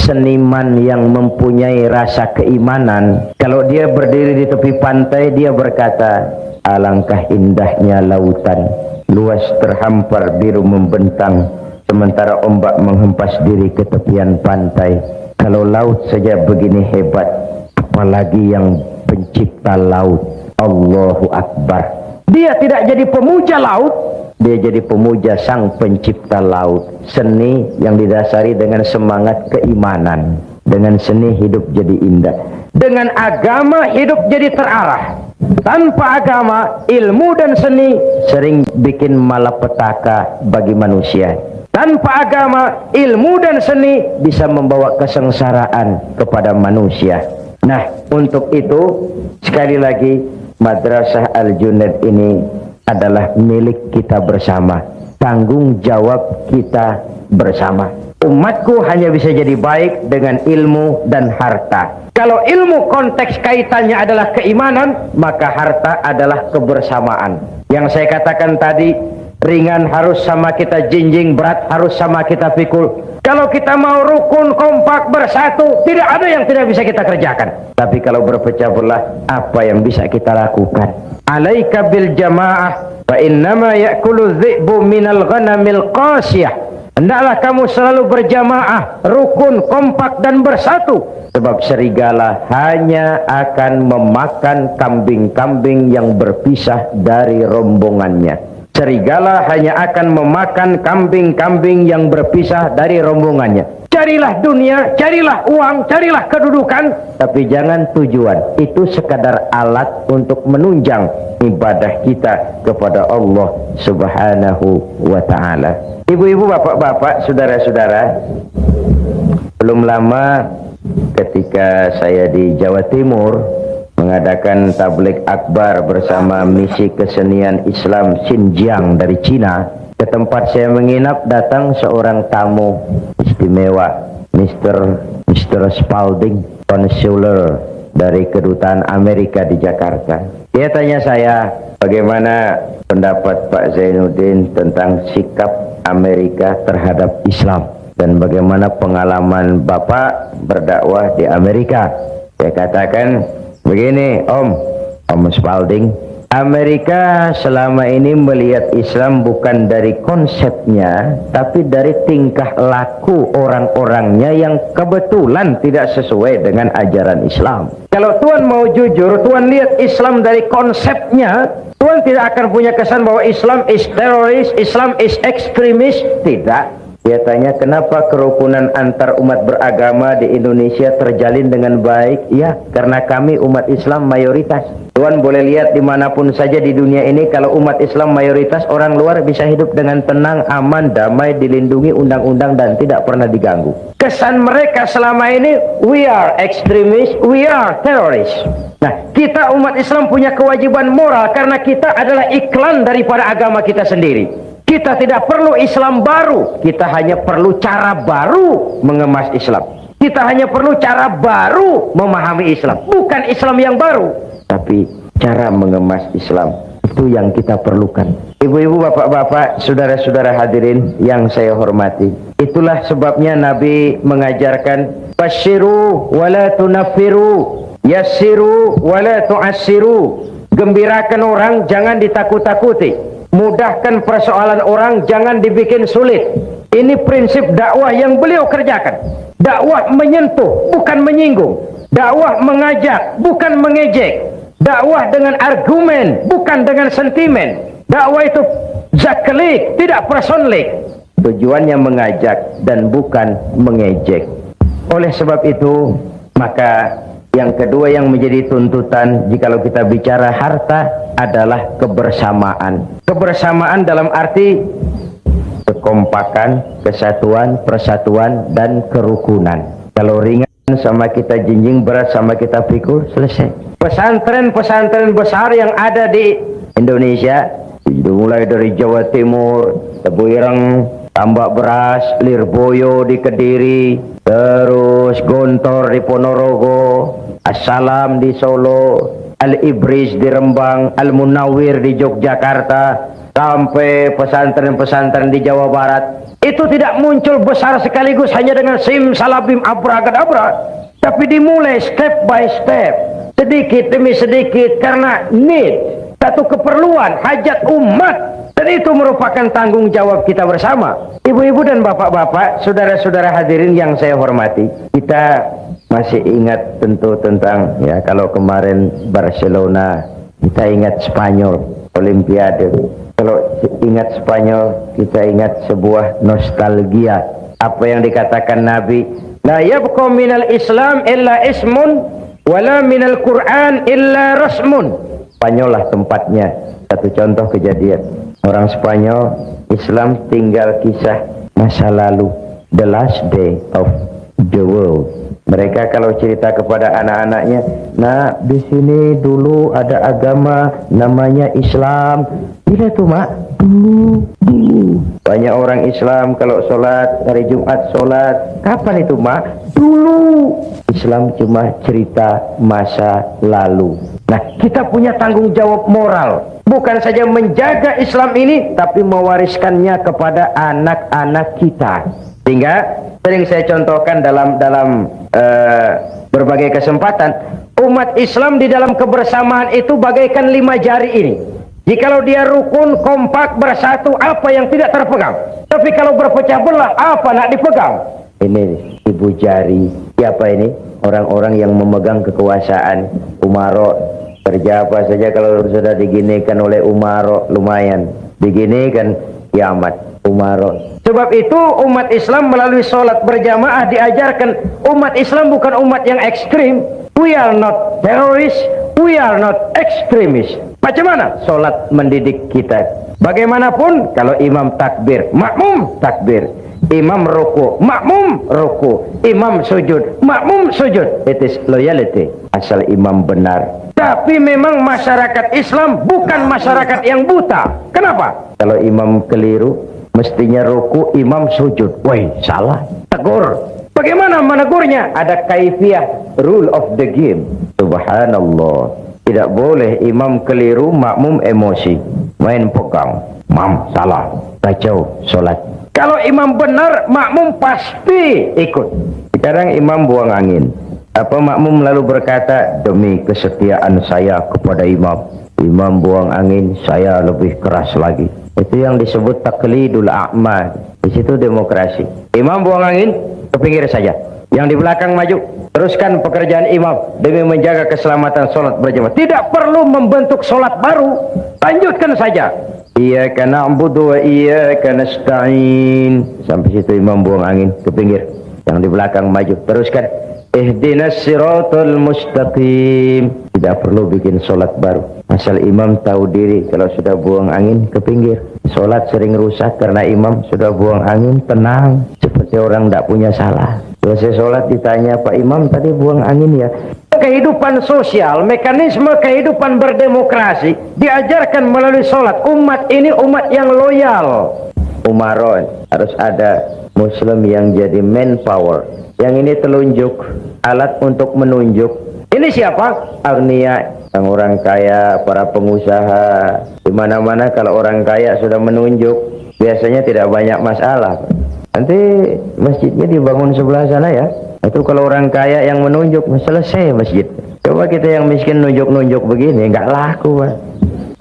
Speaker 1: seniman yang mempunyai rasa keimanan, kalau dia berdiri di tepi pantai, dia berkata, alangkah indahnya lautan, luas terhampar biru membentang, sementara ombak menghempas diri ke tepian pantai. Kalau laut saja begini hebat, apalagi yang pencipta laut. Allahu Akbar. Dia tidak jadi pemuja laut, dia jadi pemuja sang pencipta laut. Seni yang didasari dengan semangat keimanan. Dengan seni hidup jadi indah. Dengan agama hidup jadi terarah. Tanpa agama, ilmu dan seni sering bikin malapetaka bagi manusia. Tanpa agama, ilmu dan seni bisa membawa kesengsaraan kepada manusia. Nah, untuk itu sekali lagi Madrasah Al-Junaid ini adalah milik kita bersama, tanggung jawab kita bersama. Umatku hanya bisa jadi baik dengan ilmu dan harta. Kalau ilmu konteks kaitannya adalah keimanan, maka harta adalah kebersamaan. Yang saya katakan tadi, ringan harus sama kita jinjing, berat harus sama kita pikul. Kalau kita mau rukun, kompak, bersatu, tidak ada yang tidak bisa kita kerjakan. Tapi kalau berpecah belah, apa yang bisa kita lakukan? Alaika bil jamaah, fa innama ya'kulu dhi'bu minal ghanamil qasiyah. Hendaklah kamu selalu berjamaah, rukun, kompak dan bersatu. Sebab serigala hanya akan memakan kambing-kambing yang berpisah dari rombongannya. Serigala hanya akan memakan kambing-kambing yang berpisah dari rombongannya. Carilah dunia, carilah uang, carilah kedudukan, tapi jangan tujuan. Itu sekadar alat untuk menunjang ibadah kita kepada Allah Subhanahu wa ta'ala. Ibu-ibu, bapak-bapak, saudara-saudara, belum lama ketika saya di Jawa Timur mengadakan tabligh akbar bersama misi kesenian Islam Xinjiang dari Cina, ke tempat saya menginap datang seorang tamu istimewa, Mr. Spalding, konsuler dari kedutaan Amerika di Jakarta. Dia tanya saya, bagaimana pendapat Pak Zainuddin tentang sikap Amerika terhadap Islam dan bagaimana pengalaman Bapak berdakwah di Amerika. Saya katakan begini, Om Spalding, Amerika selama ini melihat Islam bukan dari konsepnya, tapi dari tingkah laku orang-orangnya yang kebetulan tidak sesuai dengan ajaran Islam. Kalau Tuhan mau jujur, Tuhan lihat Islam dari konsepnya, Tuhan tidak akan punya kesan bahwa Islam is teroris, Islam is ekstremis. Tidak. Dia tanya, kenapa kerukunan antar umat beragama di Indonesia terjalin dengan baik? Ya, karena kami umat Islam mayoritas. Tuhan boleh lihat dimanapun saja di dunia ini, kalau umat Islam mayoritas, orang luar bisa hidup dengan tenang, aman, damai, dilindungi undang-undang dan tidak pernah diganggu. Kesan mereka selama ini, we are extremist, we are terrorist. Nah, kita umat Islam punya kewajiban moral karena kita adalah iklan daripada agama kita sendiri. Kita tidak perlu Islam baru, kita hanya perlu cara baru mengemas Islam. Kita hanya perlu cara baru memahami Islam. Bukan Islam yang baru, tapi cara mengemas Islam. Itu yang kita perlukan. Ibu-ibu, bapak-bapak, saudara-saudara hadirin yang saya hormati. Itulah sebabnya Nabi mengajarkan, basyiru wala tunaffiru, yassiru wala tu'assiru. Gembirakan orang, jangan ditakut-takuti. Mudahkan persoalan orang, jangan dibikin sulit. Ini prinsip dakwah yang beliau kerjakan. Dakwah menyentuh, bukan menyinggung. Dakwah mengajak, bukan mengejek. Dakwah dengan argumen, bukan dengan sentimen. Dakwah itu zaklik, tidak personlik. Tujuannya mengajak dan bukan mengejek. Oleh sebab itu, maka yang kedua yang menjadi tuntutan jikalau kita bicara harta adalah kebersamaan. Kebersamaan dalam arti kekompakan, kesatuan, persatuan, dan kerukunan. Kalau ringan sama kita jinjing, berat sama kita pikul, selesai. Pesantren-pesantren besar yang ada di Indonesia, mulai dari Jawa Timur, Tebu Ireng, Tambak Beras, Lirboyo di Kediri, terus Gontor di Ponorogo, Assalam di Solo, Al-Ibris di Rembang, Al-Munawir di Yogyakarta, sampai pesantren-pesantren di Jawa Barat. Itu tidak muncul besar sekaligus hanya dengan sim salabim abracadabra, tapi dimulai step by step, sedikit demi sedikit, karena need, satu keperluan, hajat umat. Dan itu merupakan tanggung jawab kita bersama. Ibu-ibu dan bapak-bapak, saudara-saudara hadirin yang saya hormati, kita masih ingat tentu tentang, ya, kalau kemarin Barcelona, kita ingat Spanyol, Olimpiade. Kalau ingat Spanyol, kita ingat sebuah nostalgia. Apa yang dikatakan Nabi, la yabqa minal Islam illa ismun, wala minal Quran illa rasmun. Spanyol lah tempatnya. Satu contoh kejadian. Orang Spanyol, Islam tinggal kisah masa lalu, the last day of the world. Mereka kalau cerita kepada anak-anaknya, nah di sini dulu ada agama namanya Islam, Bila itu mak? Dulu. Banyak orang Islam kalau sholat, hari Jumat sholat. Kapan itu mak? Dulu. Islam cuma cerita masa lalu. Nah, kita punya tanggung jawab moral. Bukan saja menjaga Islam ini, tapi mewariskannya kepada anak-anak kita. Sehingga sering saya contohkan dalam berbagai kesempatan, umat Islam di dalam kebersamaan itu bagaikan 5 jari ini. Jikalau dia rukun, kompak, bersatu, apa yang tidak terpegang. Tapi kalau berpecah belah, apa nak dipegang? Ini ibu jari. Siapa ini? Orang-orang yang memegang kekuasaan. Umaro, kerja apa saja kalau sudah diginikan oleh Umaro, lumayan. Diginikan, kiamat. Umaro. Sebab itu umat Islam melalui sholat berjamaah diajarkan, umat Islam bukan umat yang ekstrim. We are not terrorists, we are not extremists. Macam mana sholat mendidik kita? Bagaimanapun kalau imam takbir, makmum takbir. Imam ruku, makmum ruku. Imam sujud, makmum sujud. It is loyalty. Asal imam benar. Tapi memang masyarakat Islam bukan masyarakat yang buta. Kenapa? Kalau imam keliru, mestinya ruku, imam sujud. Woi, salah. Tegur. Bagaimana menegurnya? Ada kaifiah, rule of the game. Subhanallah. Tidak boleh imam keliru, makmum emosi. Main pegang. Mam, salah. Kacau sholat. Kalau imam benar, makmum pasti ikut. Sekarang imam buang angin. Apa makmum lalu berkata, demi kesetiaan saya kepada imam. Imam buang angin, saya lebih keras lagi. Itu yang disebut taklidul a'mal. Di situ demokrasi. Imam buang angin, ke pinggir saja. Yang di belakang maju, teruskan pekerjaan imam demi menjaga keselamatan sholat berjamaah. Tidak perlu membentuk sholat baru, lanjutkan saja. Iyyaka na'budu wa iyyaka nasta'in. Sampai situ imam buang angin, ke pinggir. Yang di belakang maju, teruskan. Ihdinas siratal mustaqim. Tidak perlu bikin sholat baru. Asal imam tahu diri, kalau sudah buang angin, ke pinggir. Sholat sering rusak karena imam sudah buang angin, tenang. Seperti orang tidak punya salah. Selesai sholat ditanya, Pak Imam tadi buang angin ya? Kehidupan sosial, mekanisme kehidupan berdemokrasi diajarkan melalui sholat. Umat ini umat yang loyal. Umaron, harus ada Muslim yang jadi manpower. Yang ini telunjuk, alat untuk menunjuk. Ini siapa? Agniya, orang kaya, para pengusaha. Di mana-mana kalau orang kaya sudah menunjuk, biasanya tidak banyak masalah. Nanti masjidnya dibangun sebelah sana ya. Itu kalau orang kaya yang menunjuk, selesai masjid. Coba kita yang miskin nunjuk-nunjuk begini, nggak laku Pak.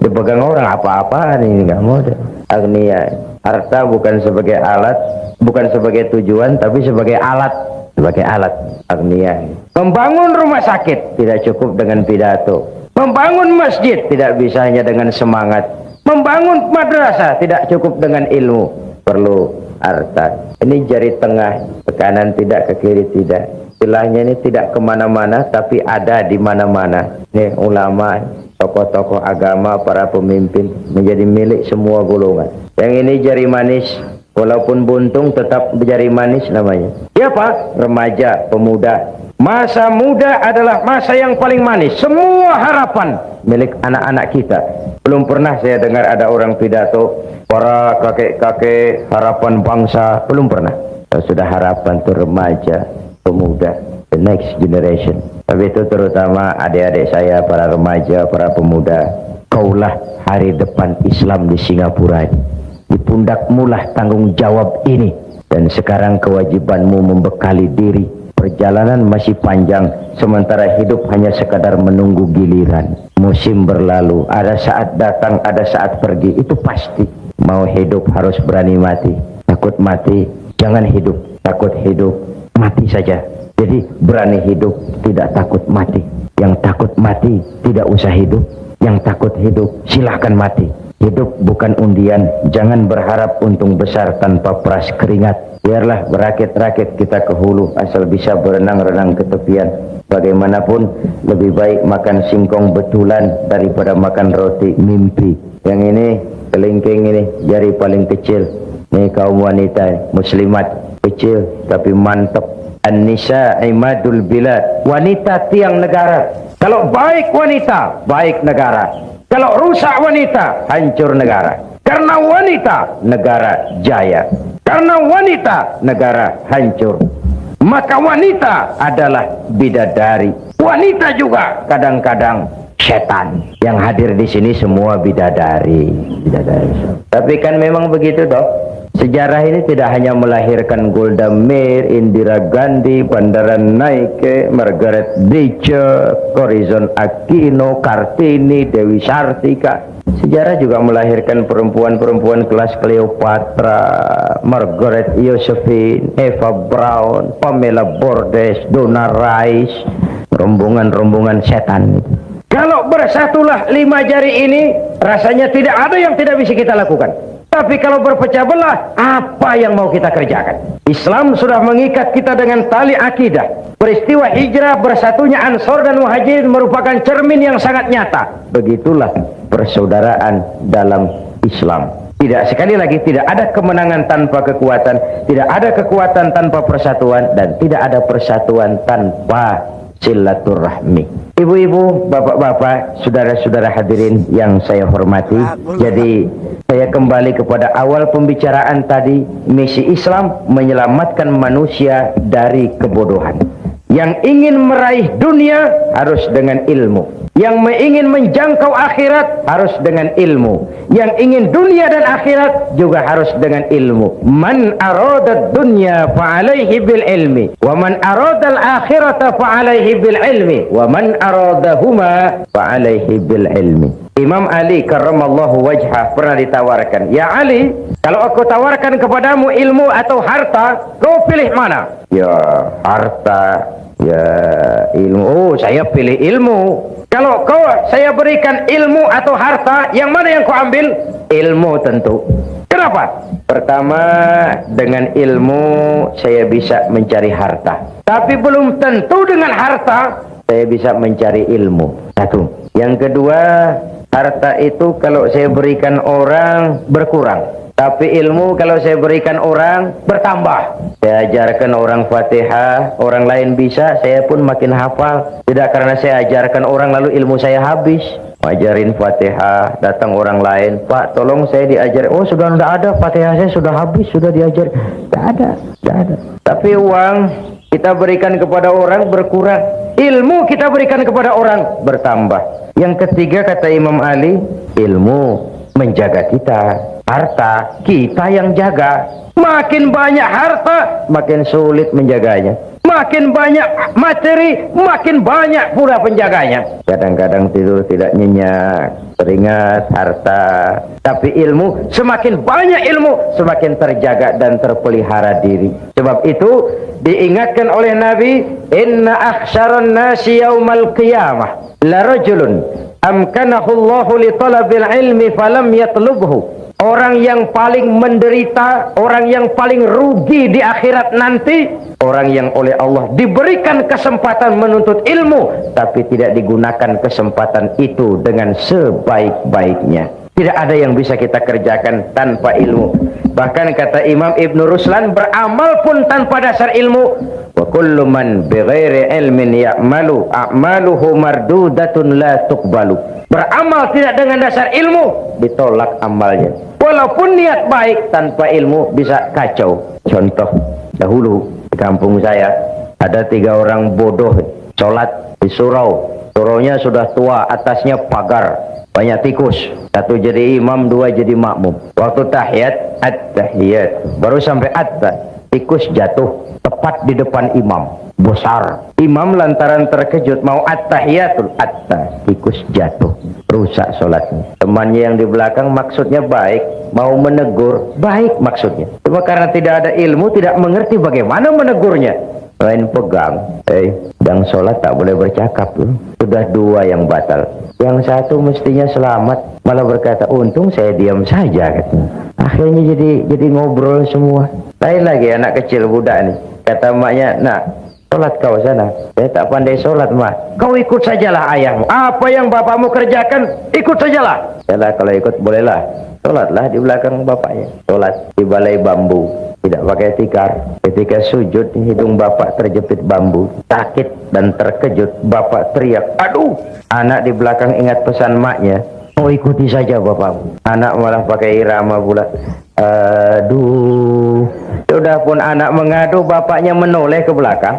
Speaker 1: Dipegang orang apa-apaan ini, nggak mau deh. Agniya, harta bukan sebagai alat, bukan sebagai tujuan, tapi sebagai alat. Sebagai alat. Agniya. Membangun rumah sakit tidak cukup dengan pidato. Membangun masjid tidak bisa hanya dengan semangat. Membangun madrasah tidak cukup dengan ilmu. Perlu harta. Ini jari tengah, ke kanan tidak, ke kiri tidak. Istilahnya ini tidak kemana-mana, tapi ada di mana-mana. Ini ulama, tokoh-tokoh agama, para pemimpin, menjadi milik semua golongan. Yang ini jari manis, walaupun buntung tetap jari manis namanya. Siapa? Remaja, pemuda. Masa muda adalah masa yang paling manis. Semua harapan milik anak-anak kita. Belum pernah saya dengar ada orang pidato, para kakek-kakek harapan bangsa. Belum pernah. Sudah harapan itu remaja, pemuda, the next generation. Tapi itu terutama adik-adik saya, para remaja, para pemuda. Kaulah hari depan Islam di Singapura. Di pundakmulah tanggung jawab ini. Dan sekarang kewajibanmu membekali diri. Perjalanan masih panjang, sementara hidup hanya sekadar menunggu giliran. Musim berlalu, ada saat datang, ada saat pergi, itu pasti. Mau hidup harus berani mati. Takut mati, jangan hidup. Takut hidup, mati saja. Jadi berani hidup, tidak takut mati. Yang takut mati, tidak usah hidup. Yang takut hidup, silahkan mati. Hidup bukan undian, jangan berharap untung besar tanpa peras keringat. Biarlah berakit-rakit kita ke hulu, asal bisa berenang-renang ke tepian. Bagaimanapun, lebih baik makan singkong betulan daripada makan roti mimpi. Yang ini, kelingking ini, jari paling kecil. Ini kaum wanita, muslimat, kecil tapi mantap. An-nisa imadul bilad. Wanita tiang negara. Kalau baik wanita, baik negara. Kalau rusak wanita, hancur negara. Karena wanita, negara jaya. Karena wanita, negara hancur. Maka wanita adalah bidadari. Wanita juga kadang-kadang setan. Yang hadir di sini semua bidadari. Tapi kan memang begitu toh. Sejarah ini tidak hanya melahirkan Golda Meir, Indira Gandhi, Bandaran Naike, Margaret Thatcher, Corazon Aquino, Kartini, Dewi Sartika. Sejarah juga melahirkan perempuan-perempuan kelas Cleopatra, Margaret Josephine, Eva Braun, Pamela Bordes, Donna Rice, rombongan-rombongan setan. Kalau bersatulah 5 jari ini, rasanya tidak ada yang tidak bisa kita lakukan. Tapi kalau berpecah belah, apa yang mau kita kerjakan? Islam sudah mengikat kita dengan tali akidah. Peristiwa hijrah bersatunya Ansor dan Muhajirin merupakan cermin yang sangat nyata. Begitulah persaudaraan dalam Islam. Tidak, sekali lagi, tidak ada kemenangan tanpa kekuatan, tidak ada kekuatan tanpa persatuan, dan tidak ada persatuan tanpa silaturahmi. Ibu-ibu, bapak-bapak, saudara-saudara hadirin yang saya hormati. Jadi saya kembali kepada awal pembicaraan tadi. Misi Islam menyelamatkan manusia dari kebodohan. Yang ingin meraih dunia harus dengan ilmu. Yang ingin menjangkau akhirat harus dengan ilmu. Yang ingin dunia dan akhirat juga harus dengan ilmu. Man arada dunya fa'alaihi bil ilmi, wa man arada al akhirata fa'alaihi bil ilmi, wa man aradahuma fa'alaihi bil ilmi. Imam Ali karramallahu wajhah pernah ditawarkan, "Ya Ali, kalau aku tawarkan kepadamu ilmu atau harta, kau pilih mana?" "Ya, harta." "Ya, ilmu." "Oh, saya pilih ilmu." "Kalau saya berikan ilmu atau harta, yang mana yang kau ambil?" "Ilmu tentu." "Kenapa?" "Pertama, dengan ilmu saya bisa mencari harta. Tapi belum tentu dengan harta saya bisa mencari ilmu." Satu. Yang kedua, harta itu kalau saya berikan orang berkurang. Tapi ilmu kalau saya berikan orang bertambah. Saya ajarkan orang Fatihah, orang lain bisa, saya pun makin hafal. Tidak karena saya ajarkan orang lalu ilmu saya habis. Ajarin Fatihah, datang orang lain, "Pak, tolong saya diajar." "Oh, sudah tidak ada, Fatihah saya sudah habis, sudah diajar." Tidak ada. Tapi uang kita berikan kepada orang berkurang. Ilmu kita berikan kepada orang bertambah. Yang ketiga kata Imam Ali, ilmu menjaga kita. Harta kita yang jaga. Makin banyak harta, makin sulit menjaganya. Makin banyak materi, makin banyak pula penjaganya. Kadang-kadang tidur tidak nyenyak, teringat harta. Tapi ilmu, semakin banyak ilmu, semakin terjaga dan terpelihara diri. Sebab itu diingatkan oleh Nabi, "Inna akhsyaran nasi yaumal qiyamah la rajulun amkanahu Allahu li talabil ilmi falam yatlubhu." Orang yang paling menderita, orang yang paling rugi di akhirat nanti, orang yang oleh Allah diberikan kesempatan menuntut ilmu, tapi tidak digunakan kesempatan itu dengan sebaik-baiknya. Tidak ada yang bisa kita kerjakan tanpa ilmu. Bahkan kata Imam Ibn Ruslan, beramal pun tanpa dasar ilmu. Wa kullu man bighairi ilmin ya'malu a'maluhu mardudatun la tuqbalu. Beramal tidak dengan dasar ilmu, ditolak amalnya. Walaupun niat baik, tanpa ilmu bisa kacau. Contoh, dahulu di kampung saya ada 3 orang bodoh sholat di surau. Suraunya sudah tua, atasnya pagar, banyak tikus. 1 jadi imam, 2 jadi makmum. Waktu tahiyat, at-tahiyat, baru sampai tikus jatuh tepat di depan imam. Besar. Imam lantaran terkejut mau at-tahiyatul, tikus jatuh, rusak sholatnya. Temannya yang di belakang maksudnya baik, mau menegur, baik maksudnya. Cuma karena tidak ada ilmu, tidak mengerti bagaimana menegurnya. Lain pegang, sedang sholat tak boleh bercakap. Sudah 2 yang batal. Yang 1 mestinya selamat, malah berkata, "Untung saya diam saja," katanya. Akhirnya jadi ngobrol semua. Lain lagi anak kecil budak nih. Kata maknya, "Nak, sholat kau sana." "Saya tak pandai sholat, Mak." "Kau ikut sajalah ayahmu. Apa yang bapakmu kerjakan, ikut sajalah." "Yalah, kalau ikut bolehlah." Sholatlah di belakang bapaknya. Sholat di balai bambu, tidak pakai tikar. Ketika sujud, hidung bapak terjepit bambu. Sakit dan terkejut, bapak teriak, "Aduh!" Anak di belakang ingat pesan maknya, Oh, ikuti saja bapak. Anak malah pakai irama pula. Aduh. Sudah pun anak mengadu, bapaknya menoleh ke belakang.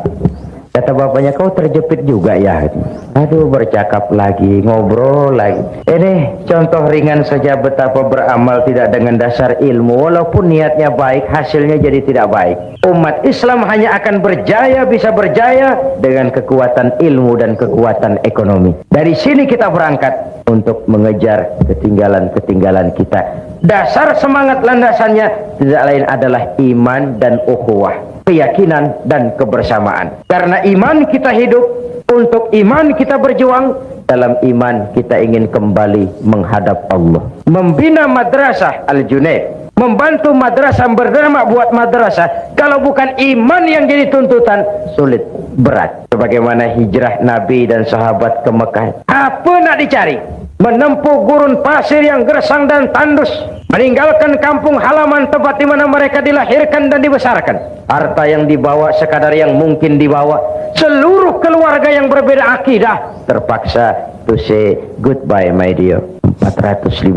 Speaker 1: Kata bapaknya, kau terjepit juga ya? Aduh, bercakap lagi, ngobrol lagi. Ini contoh ringan saja betapa beramal tidak dengan dasar ilmu. Walaupun niatnya baik, hasilnya jadi tidak baik. Umat Islam hanya akan berjaya, bisa berjaya dengan kekuatan ilmu dan kekuatan ekonomi. Dari sini kita berangkat untuk mengejar ketinggalan-ketinggalan kita. Dasar semangat landasannya tidak lain adalah iman dan ukhuwah, keyakinan dan kebersamaan. Karena iman kita hidup, untuk iman kita berjuang, dalam iman kita ingin kembali menghadap Allah. Membina madrasah Al-Junaid, membantu madrasah, berdamai buat madrasah, kalau bukan iman yang jadi tuntutan, sulit, berat. Sebagaimana hijrah Nabi dan sahabat ke Mekah, apa nak dicari? Menempuh gurun pasir yang gersang dan tandus, meninggalkan kampung halaman tempat di mana mereka dilahirkan dan dibesarkan. Harta yang dibawa sekadar yang mungkin dibawa. Seluruh keluarga yang berbeda akidah terpaksa to say goodbye my dear. 450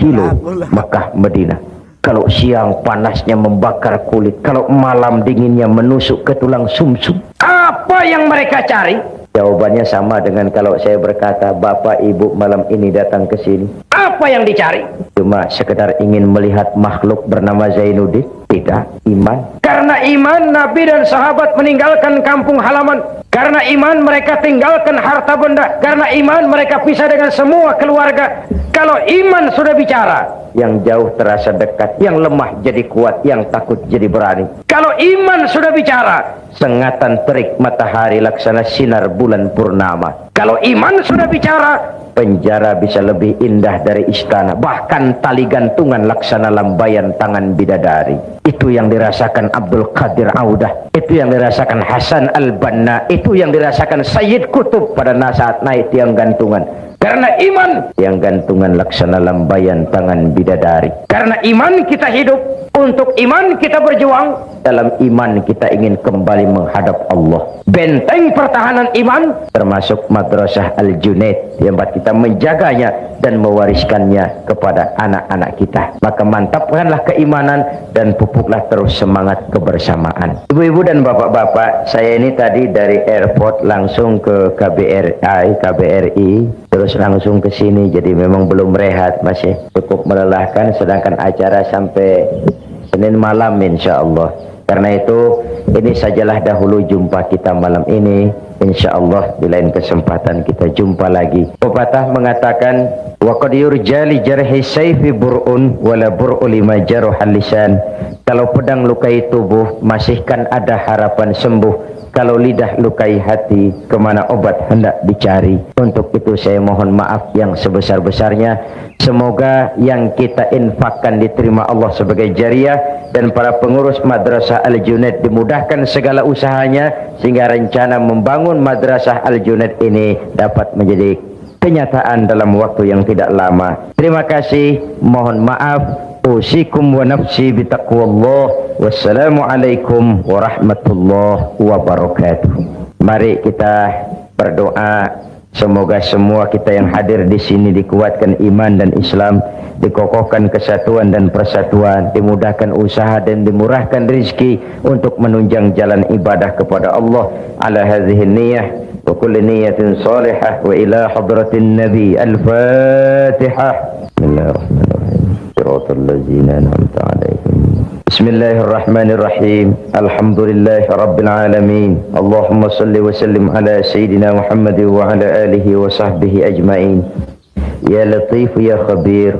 Speaker 1: kilo Mekah Madinah. Kalau siang panasnya membakar kulit, kalau malam dinginnya menusuk ke tulang sumsum. Apa yang mereka cari? Jawabannya sama dengan kalau saya berkata, Bapak Ibu malam ini datang ke sini. Apa yang dicari? Cuma sekedar ingin melihat makhluk bernama Zainuddin? Tidak, iman. Karena iman, Nabi dan sahabat meninggalkan kampung halaman. Karena iman, mereka tinggalkan harta benda. Karena iman, mereka pisah dengan semua keluarga. Kalau iman sudah bicara, yang jauh terasa dekat, yang lemah jadi kuat, yang takut jadi berani. Kalau iman sudah bicara, sengatan terik matahari laksana sinar bulan purnama. Kalau iman sudah bicara, penjara bisa lebih indah dari istana. Bahkan tali gantungan laksana lambayan tangan bidadari. Itu yang dirasakan Abdul Qadir Audah. Itu yang dirasakan Hasan Al-Banna. Itu yang dirasakan Sayyid Qutb pada saat naik tiang gantungan. Karena iman, yang gantungan laksana lambayan tangan bidadari. Karena iman kita hidup, untuk iman kita berjuang. Dalam iman kita ingin kembali menghadap Allah. Benteng pertahanan iman termasuk madrasah Al-Junaid, yang buat kita menjaganya dan mewariskannya kepada anak-anak kita. Maka mantapkanlah keimanan dan pupuklah terus semangat kebersamaan. Ibu-ibu dan bapak-bapak, saya ini tadi dari airport langsung ke KBRI, terus langsung ke sini. Jadi memang belum rehat, masih cukup melelahkan, sedangkan acara sampai Senin malam insya Allah. Karena itu ini sajalah dahulu jumpa kita malam ini. Insya Allah di lain kesempatan kita jumpa lagi. Pepatah mengatakan, wa qad yurja li jarhi sayfi bur'un wala bur'u lima jaruhal lisan. Kalau pedang lukai tubuh, masihkan ada harapan sembuh. Kalau lidah lukai hati, kemana obat hendak dicari. Untuk itu saya mohon maaf yang sebesar-besarnya. Semoga yang kita infakkan diterima Allah sebagai jariah, dan para pengurus madrasah Al-Junaid dimudahkan segala usahanya, sehingga rencana membangun madrasah Al-Junaid ini dapat menjadi kenyataan dalam waktu yang tidak lama. Terima kasih, mohon maaf. Usikum wa nafsi bitaqwallah. Wassalamualaikum warahmatullahi wabarakatuh. Mari kita berdoa. Semoga semua kita yang hadir di sini dikuatkan iman dan Islam, dikokohkan kesatuan dan persatuan, dimudahkan usaha dan dimurahkan rezeki untuk menunjang jalan ibadah kepada Allah. Ala hadhihi niyyah wa kulli niyyatin salihah wa ila hadratin nabi. Al-Fatihah. Bismillahirrahmanirrahim. Shiratal ladzina an'amta 'alaihim. Bismillahirrahmanirrahim. Alhamdulillahi rabbil alamin. Allahumma salli wa sallim ala sayyidina Muhammad wa ala alihi wa sahbihi ajma'in. Ya Latif ya Khabir,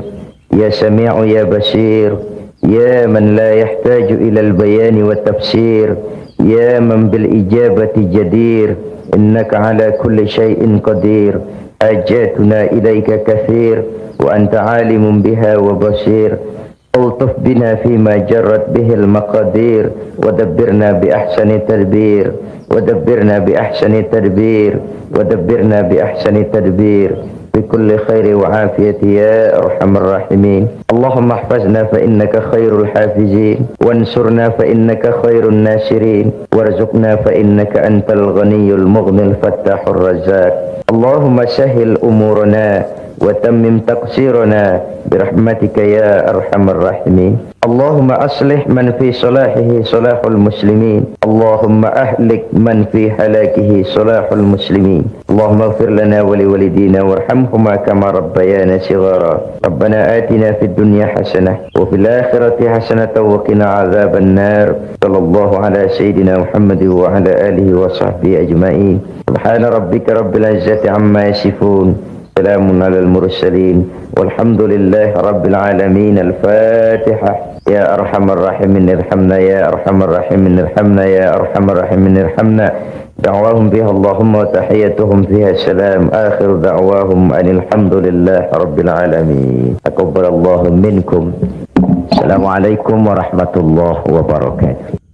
Speaker 1: ya Sami'u ya Basir, ya man la yahtaju ila al-bayan wa tafsir, ya man bil ijabati jadir, innaka ala kulli shay'in qadir. Hajatuna ilaika kathir wa anta alimun biha wa basir. ألطف بنا فيما جرت به المقادير ودبرنا بأحسن تدبير ودبرنا بأحسن تدبير ودبرنا بأحسن تدبير بكل خير وعافية يا أرحم الراحمين. اللهم احفظنا فإنك خير الحافظين، وانصرنا فإنك خير الناصرين، وارزقنا فإنك أنت الغني المغني الفتاح الرزاق. اللهم سهل أمورنا وتمم تقصيرنا برحمتك يا أرحم الراحمين. اللهم أصلح من في صلاحه صلاح المسلمين، اللهم أهلك من في هلاكه صلاح المسلمين. اللهم اغفر لنا ولوالدينا وارحمهما كما ربيانا صغارا. ربنا آتنا في الدنيا حسنة وفي الآخرة حسنة وقنا عذاب النار. صلى الله على سيدنا محمد وعلى آله وصحبه أجمعين. سبحان ربك رب العزة عما يصفون، سلام على المرسلين والحمد لله رب العالمين. الفاتحة. يا أرحم الراحمين ارحمنا، يا أرحم الراحمين ارحمنا، يا أرحم الراحمين ارحمنا. دعواهم فيها اللهم وتحيتهم فيها السلام. آخر دعواهم أن الحمد لله رب العالمين. تقبل الله منكم. السلام عليكم ورحمة الله وبركاته.